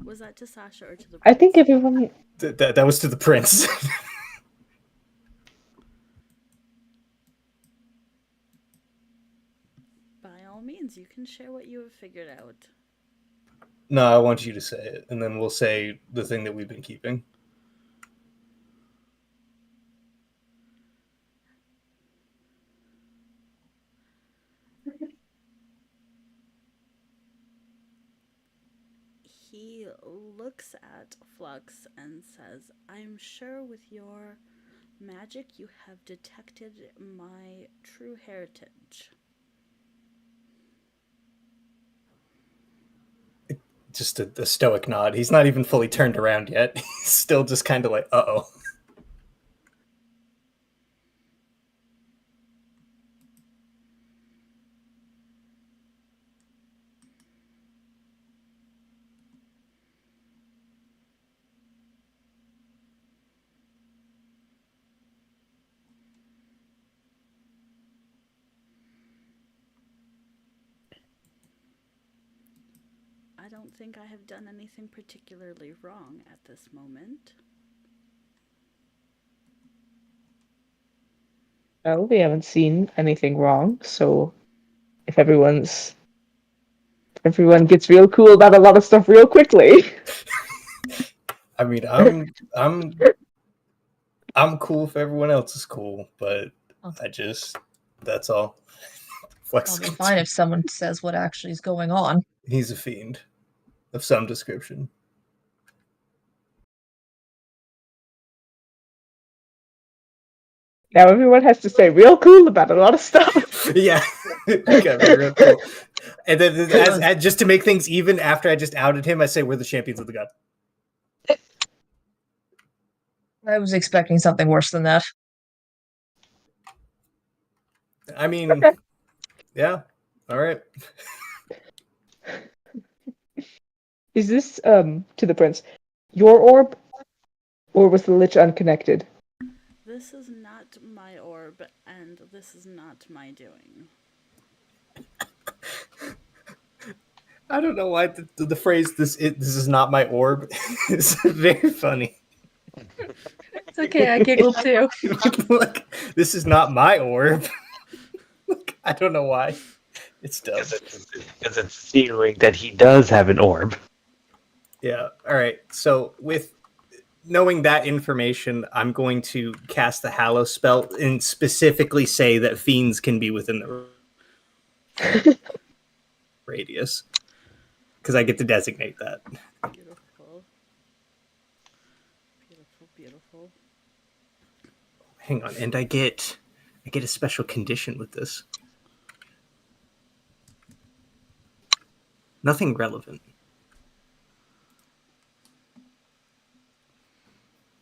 Was that to Sasha or to the I think prince? everyone. That was to the prince. By all means, you can share what you have figured out. No, I want you to say it, and then we'll say the thing that we've been keeping. He looks at Flux and says, I'm sure with your magic you have detected my true heritage. Just a stoic nod. He's not even fully turned around yet. He's still just kind of like, uh-oh. I don't think I have done anything particularly wrong at this moment. Well, we haven't seen anything wrong, so if everyone gets real cool about a lot of stuff real quickly. I mean, I'm cool if everyone else is cool, but that's all. I'll be fine if someone says what actually is going on. He's a fiend of some description. Now everyone has to stay real cool about a lot of stuff. Yeah, got me real cool. And then, as just to make things even, after I just outed him, I say we're the champions of the god. I was expecting something worse than that. I mean, Okay. yeah, all right. Is this to the prince your orb, or was the lich unconnected? This is not my orb, and this is not my doing. I don't know why the phrase this is not my orb is very funny. It's okay, I giggled too. Look, this is not my orb. Look, I don't know why. It's dumb. Because it's insinuating that he does have an orb. Yeah. All right. So with knowing that information, I'm going to cast the Hallow spell and specifically say that fiends can be within the radius because I get to designate that. Beautiful. Beautiful, beautiful. Hang on, and I get a special condition with this. Nothing relevant.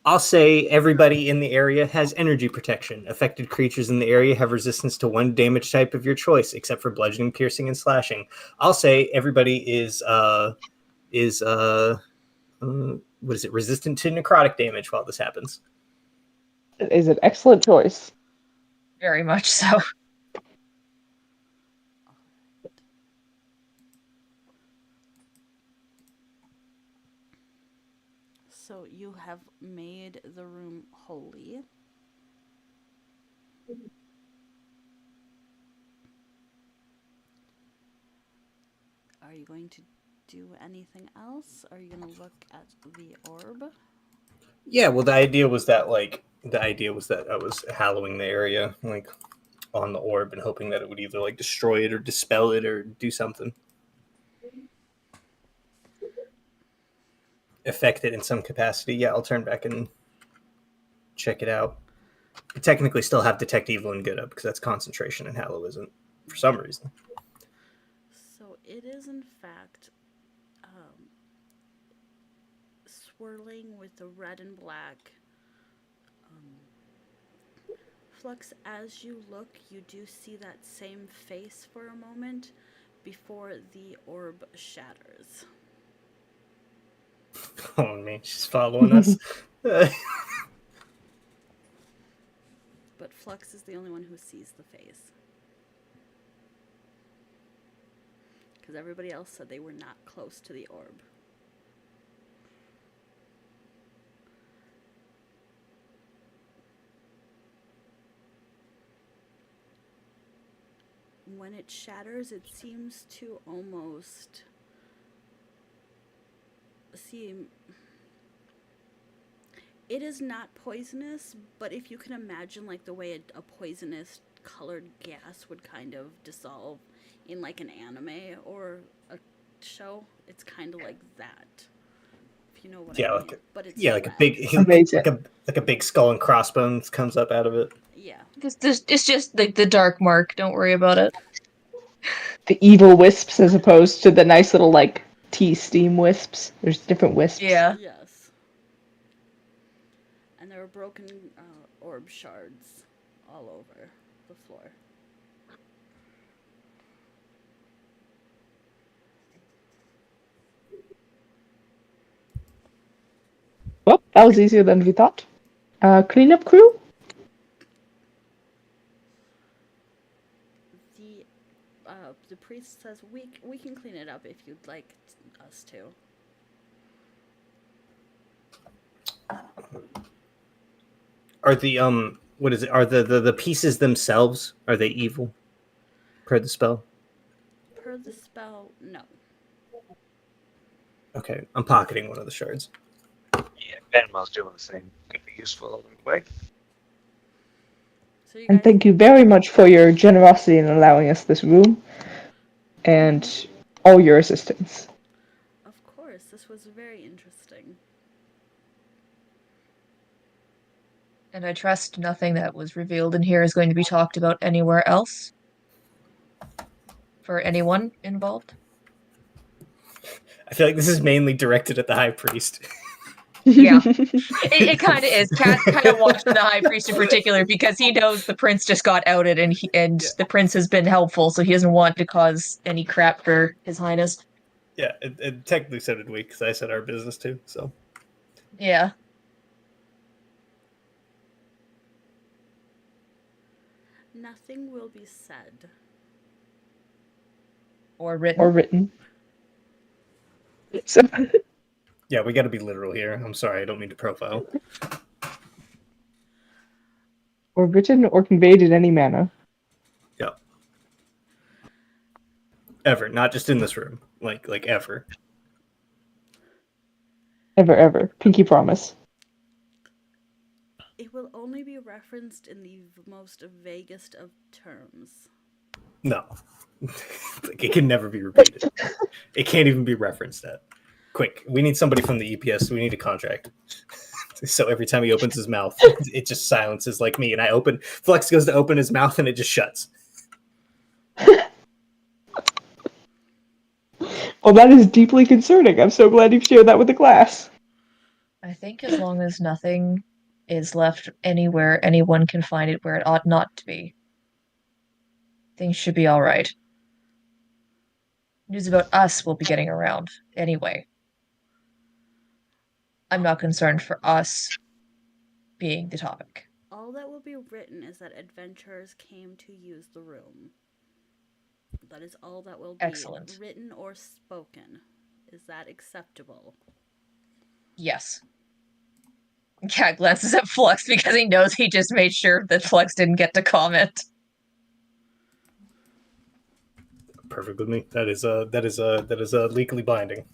I'll say everybody in the area has energy protection. Affected creatures in the area have resistance to one damage type of your choice, except for bludgeoning, piercing, and slashing. I'll say everybody is what is it? Resistant to necrotic damage while this happens. It is an excellent choice. Very much so. So you have made the room holy. Are you going to do anything else? Are you going to look at the orb? Yeah, well, the idea was that I was hallowing the area, like on the orb, and hoping that it would either like destroy it or dispel it or do something, affect it in some capacity. Yeah, I'll turn back and check it out. I technically still have detect evil and good up because that's concentration and hallow isn't for some reason. So it is in fact swirling with the red and black Flux, as you look, you do see that same face for a moment before the orb shatters. Oh man, she's following us. But Flux is the only one who sees the face. Because everybody else said they were not close to the orb. When it shatters, it seems to almost seem. It is not poisonous, but if you can imagine like the way a poisonous colored gas would kind of dissolve in like an anime or a show, it's kind of like that. If you know what Yeah, I like mean. But it's like a red. big, Amazing. like a big skull and crossbones comes up out of it. Yeah. It's just like the dark mark. Don't worry about it. The evil wisps as opposed to the nice little like tea steam wisps. There's different wisps. Yeah. Yes. And there were broken orb shards all over the floor. Well, that was easier than we thought. Cleanup crew? The priest says we can clean it up if you'd like us to. Are the what is it? Are the pieces themselves, are they evil per the spell? Per the spell, no. Okay, I'm pocketing one of the shards. Yeah, Venmo's doing the same. Could be useful in a way. So you And guys, thank you very much for your generosity in allowing us this room and all your assistance. of course, this was very interesting. And I trust nothing that was revealed in here is going to be talked about anywhere else for anyone involved. I feel like this is mainly directed at the high priest. Yeah. It kind of is. Cat kind of watched the high priest in particular because he knows the prince just got outed and Yeah. the prince has been helpful, so he doesn't want to cause any crap for his highness. Yeah, and technically so did we, because I said our business too. So Yeah. Nothing will be said. Or written. Or written. So, yeah, we got to be literal here. I'm sorry, I don't mean to profile. or written or conveyed in any manner. Yeah, ever, not just in this room, like ever. Ever, ever. Pinky promise. It will only be referenced in the most vaguest of terms. No, like, it can never be repeated. It can't even be referenced at. Quick, we need somebody from the EPS. We need a contract. So every time he opens his mouth, it just silences like me. And I open, Flex goes to open his mouth and it just shuts. Well, that is deeply concerning. I'm so glad you've shared that with the class. I think as long as nothing is left anywhere anyone can find it where it ought not to be, things should be all right. News about us will be getting around anyway. I'm not concerned for us being the topic. All that will be written is that adventurers came to use the room. That is all that will be Excellent. written or spoken. Is that acceptable? Yes. Cat glances at Flux because he knows he just made sure that Flux didn't get to comment. Perfect with me. That is legally binding.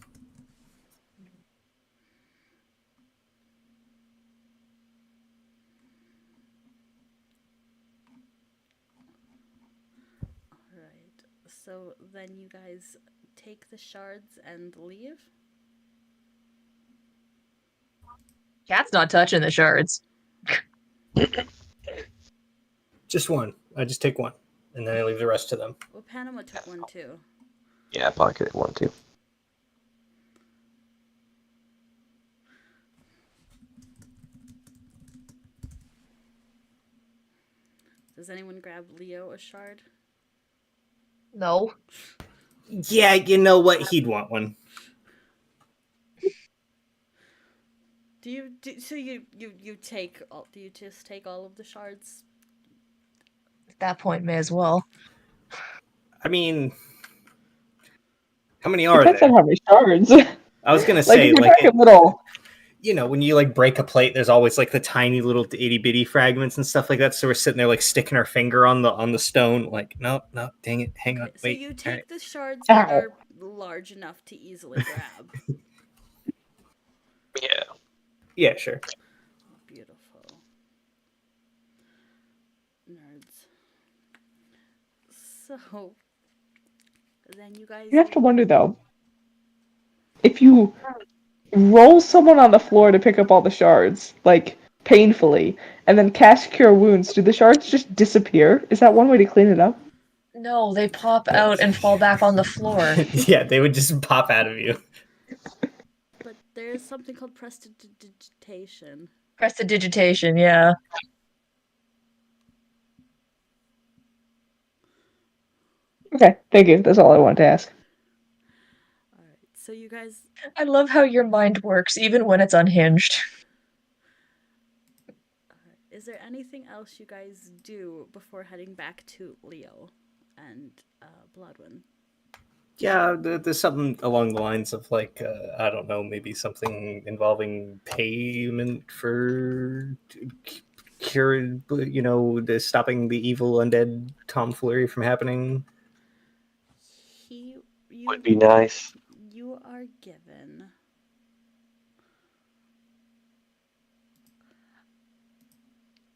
Alright. So then you guys take the shards and leave? Cat's not touching the shards. Just one. I just take one, and then I leave the rest to them. Well, Panama took one too. Yeah, pocketed one too. Does anyone grab Leo a shard? No. Yeah, you know what? He'd want one. So you take all? Do you just take all of the shards? At that point, may as well. I mean, how many are Depends there? on how many shards. I was gonna Like say, if you're like, talking little, you know, when you like break a plate, there's always like the tiny little itty bitty fragments and stuff like that. So we're sitting there like sticking our finger on the stone, like, no, dang it, hang on, Okay, so wait, you all take right. the shards that ow. are large enough to easily grab. Yeah. Yeah, sure. Beautiful. Nerds. So then you guys You have to wonder though, if you roll someone on the floor to pick up all the shards, like painfully, and then cast Cure Wounds, do the shards just disappear? Is that one way to clean it up? No, they pop No. out and fall back on the floor. Yeah, they would just pop out of you. But there's something called prestidigitation. Prestidigitation, yeah. Okay, thank you. That's all I wanted to ask. Alright, so you guys I love how your mind works, even when it's unhinged. is there anything else you guys do before heading back to Leo and Bloodwin? Yeah, there's something along the lines of like, I don't know, maybe something involving payment for cure, you know, stopping the evil undead tomfoolery from happening. He Would be nice. you are given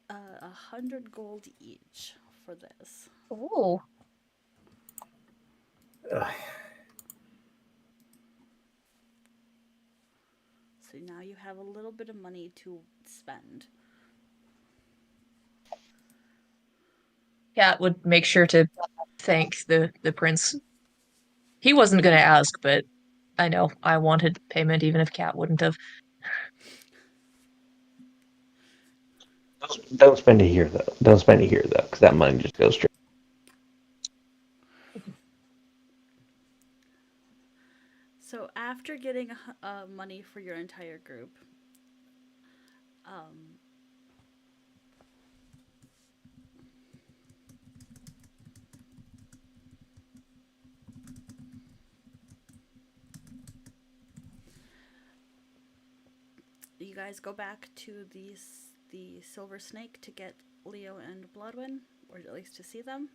100 gold each for this. Ooh. Ugh. So now you have a little bit of money to spend. Cat would make sure to thank the prince. He wasn't going to ask, but I know I wanted payment even if Cat wouldn't have. Don't spend it here though. Don't spend it here though, because that money just goes straight. So after getting money for your entire group, you guys go back to the Silver Snake to get Leo and Bloodwin, or at least to see them.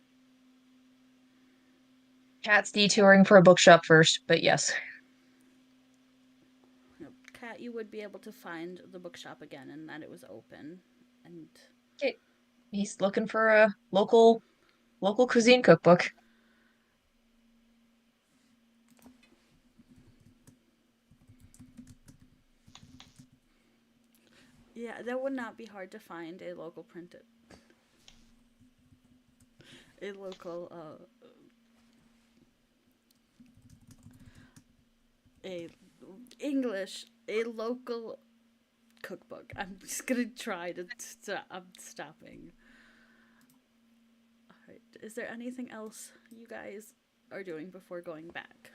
Cat's detouring for a bookshop first, but yes. Cat, you would be able to find the bookshop again and that it was open. And Okay. He's looking for a local cuisine cookbook. yeah, that would not be hard to find a local printed, a local, a English, a local cookbook. I'm just gonna try to stop. I'm stopping. All right. Is there anything else you guys are doing before going back?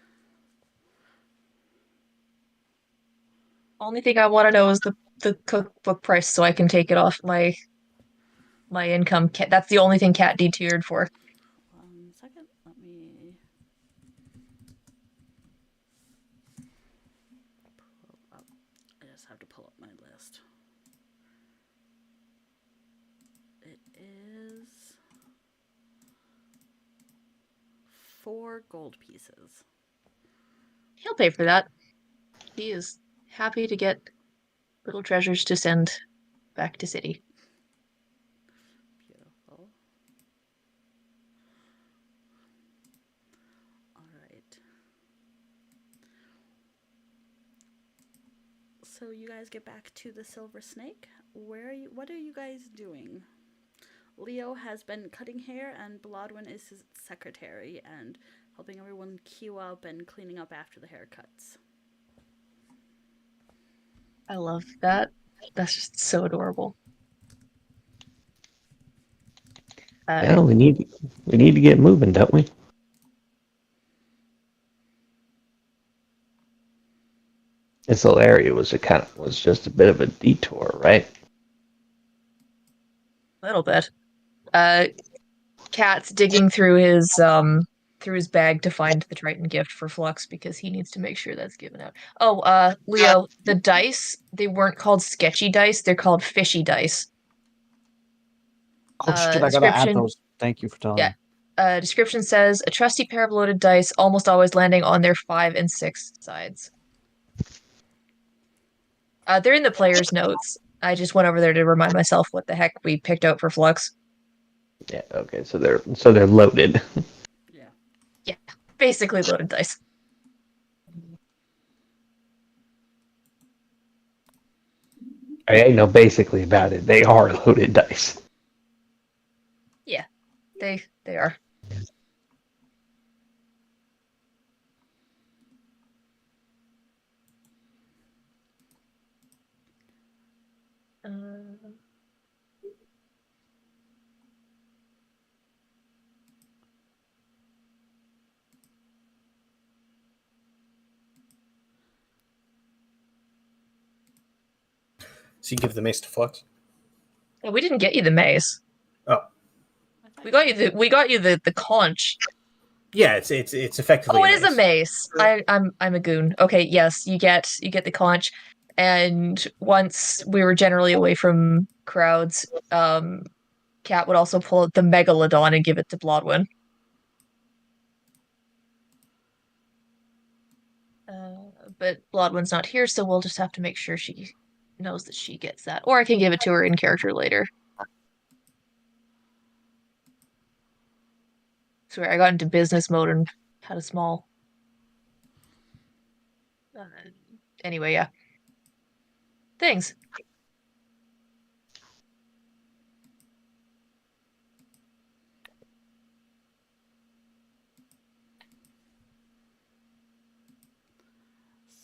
Only thing I want to know is the cookbook price so I can take it off my income. That's the only thing Cat detoured for. 1 second. Let me pull up. I just have to pull up my list. It is 4 gold pieces. He'll pay for that. He is happy to get little treasures to send back to city. Beautiful. All right. So you guys get back to the Silver Snake. What are you guys doing? Leo has been cutting hair and Blodwin is his secretary and helping everyone queue up and cleaning up after the haircuts. I love that. That's just so adorable. Yeah, we need to get moving, don't we? This little area was just a bit of a detour, right? A little bit. Uh, Cat's digging through his bag to find the Triton gift for Flux because he needs to make sure that's given out. Oh, Leo, the dice, they weren't called sketchy dice, they're called fishy dice. Oh shit! I gotta add Description, those. Thank you for telling yeah. me. Description says a trusty pair of loaded dice, almost always landing on their 5 and 6 sides. They're in the player's notes. I just went over there to remind myself what the heck we picked out for Flux. Yeah. Okay. So they're loaded. Yeah. Yeah, basically loaded dice. I ain't no basically about it. They are loaded dice. Yeah, they are. Uh, So you give the mace to Flux. we didn't get you the mace. Oh, We got you the conch. yeah, it's effectively Oh, a it is a mace. mace. I'm a goon. Okay, yes, you get the conch. And once we were generally away from crowds, Cat would also pull out the megalodon and give it to Blodwin. But Blodwin's not here, so we'll just have to make sure she knows that she gets that. Or I can give it to her in character later. Swear, I got into business mode and had a small. Uh, anyway, yeah. Things.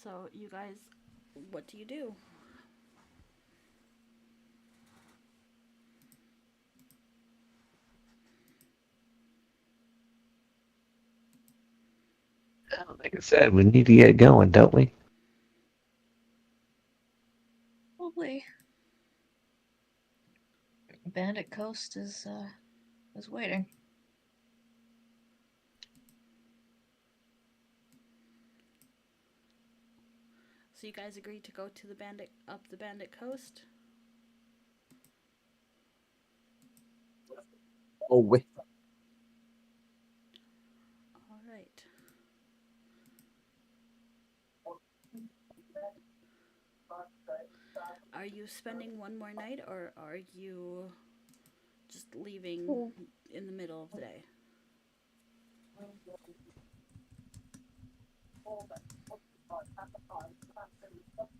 So you guys, what do you do? Like I said, we need to get going, don't we? Probably. Bandit Coast is waiting. So you guys agreed to go to the Bandit Coast. Oh wait. All right. Are you spending one more night, or are you just leaving in the middle of the day?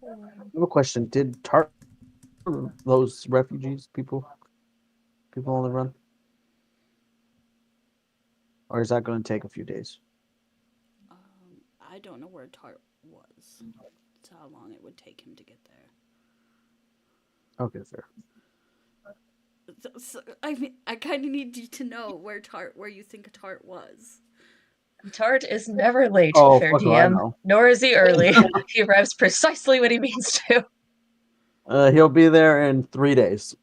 I have a question. Did Tart those refugees people on the run, or is that going to take a few days? I don't know where Tart was. That's how long it would take him to get there. Okay, fair. So, I mean, I kind of need you to know where you think Tart was. Tart is never late, Oh, fair fuck do I DM, know. nor is he early. He arrives precisely when he means to. He'll be there in 3 days.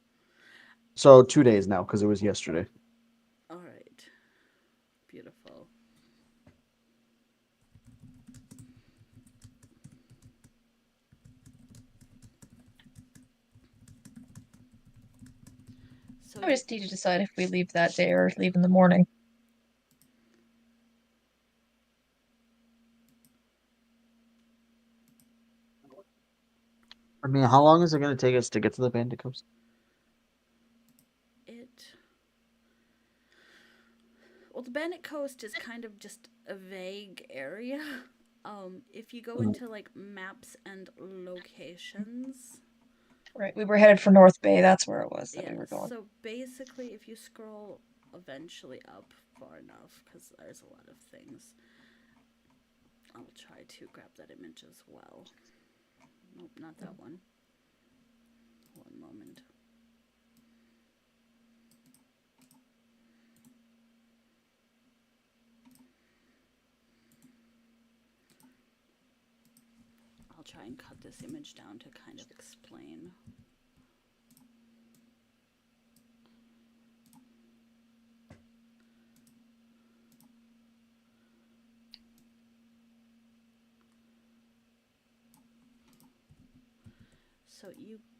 So 2 days now, because it was yesterday. All right. Beautiful. So I just need to decide if we leave that day or leave in the morning. I mean, how long is it going to take us to get to the Bandit Coast? Well, the Bandit Coast is kind of just a vague area. If you go into like maps and locations, Right, we were headed for North Bay. That's where it was that yeah. we were going. So basically, if you scroll eventually up far enough, because there's a lot of things, I'll try to grab that image as well. Nope, not that one. One moment. and cut this image down to kind of explain. So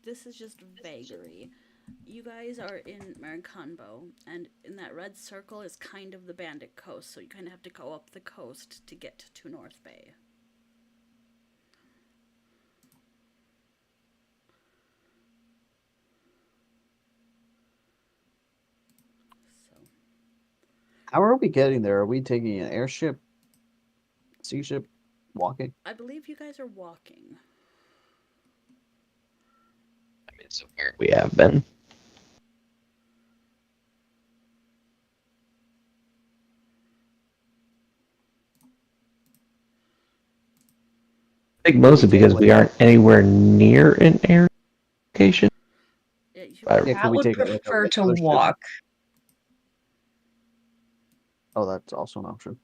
this is just vagary. You guys are in Marincombo, and in that red circle is kind of the Bandit Coast, so you kind of have to go up the coast to get to North Bay. So, How are we getting there? Are we taking an airship, sea ship, walking? I believe you guys are walking. I mean, so where we have been. I think mostly because we aren't anywhere near an air location. Yeah, I would prefer to walk. Oh, that's also an option.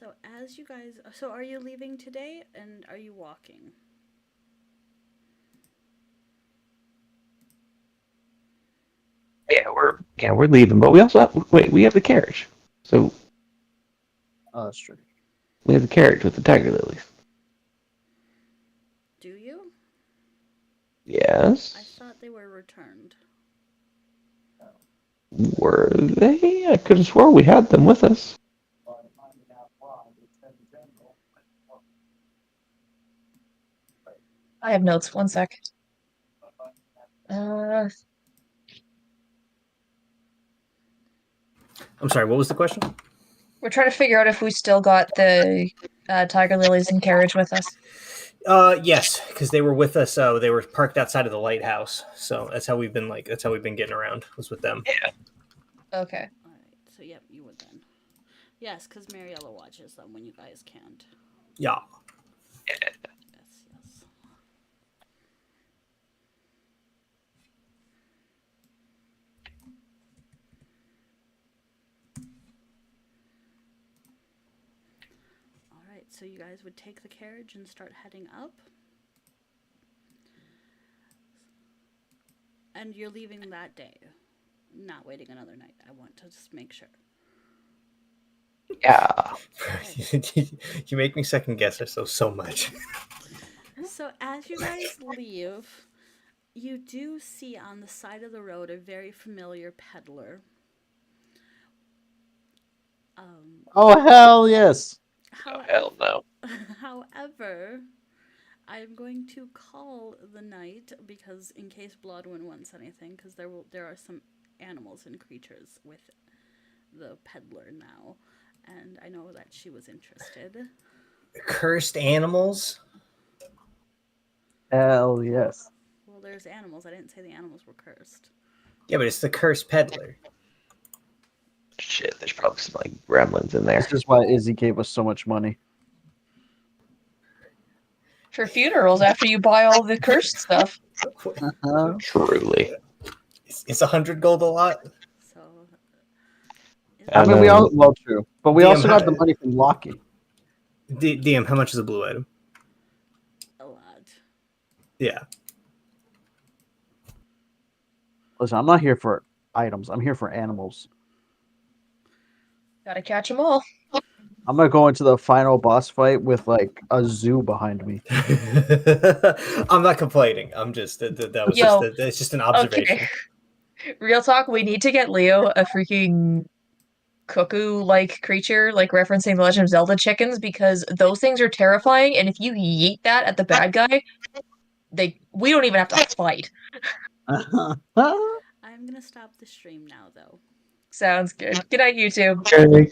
So as you guys, so are you leaving today, and are you walking? Yeah, we're leaving, but we also we have the carriage. So That's true. we have the carriage with the tiger lilies. Do you? Yes. I thought they were returned. Were they? I could have swore we had them with us. I have notes. One sec. I'm sorry, what was the question? We're trying to figure out if we still got the tiger lilies and carriage with us. Yes, because they were with us. They were parked outside of the lighthouse, so that's how we've been getting around. Was with them. Yeah. Okay. All right. So yep, you would then. Yes, because Mariella watches them when you guys can't. Yeah. Yes. Yes. All right. So you guys would take the carriage and start heading up. And you're leaving that day, not waiting another night. I want to just make sure. Yeah. You make me second guess ourselves so much. So as you guys leave, you do see on the side of the road a very familiar peddler. Oh hell yes! Oh, hell no. However, I'm going to call the night because in case Bloodwind wants anything, because there are some animals and creatures with the peddler now, and I know that she was interested. Cursed animals? Hell yes. Well, there's animals. I didn't say the animals were cursed. Yeah, but it's the cursed peddler. Shit, there's probably some like gremlins in there. This is why Izzy gave us so much money. For funerals after you buy all the cursed stuff. Truly. Is 100 gold a lot? So, I mean, we all true, but we DM, also got the money from Locky. DM, how much is a blue item? a lot. Yeah. Listen, I'm not here for items. I'm here for animals. Gotta catch them all. I'm gonna go into the final boss fight with like a zoo behind me. I'm not complaining. I'm just that's just an observation. Okay. Real talk, we need to get Leo a freaking cuckoo-like creature, like referencing the Legend of Zelda chickens, because those things are terrifying, and if you yeet that at the bad guy, we don't even have to fight. I'm gonna stop the stream now, though. Sounds good. Good night, YouTube. Okay.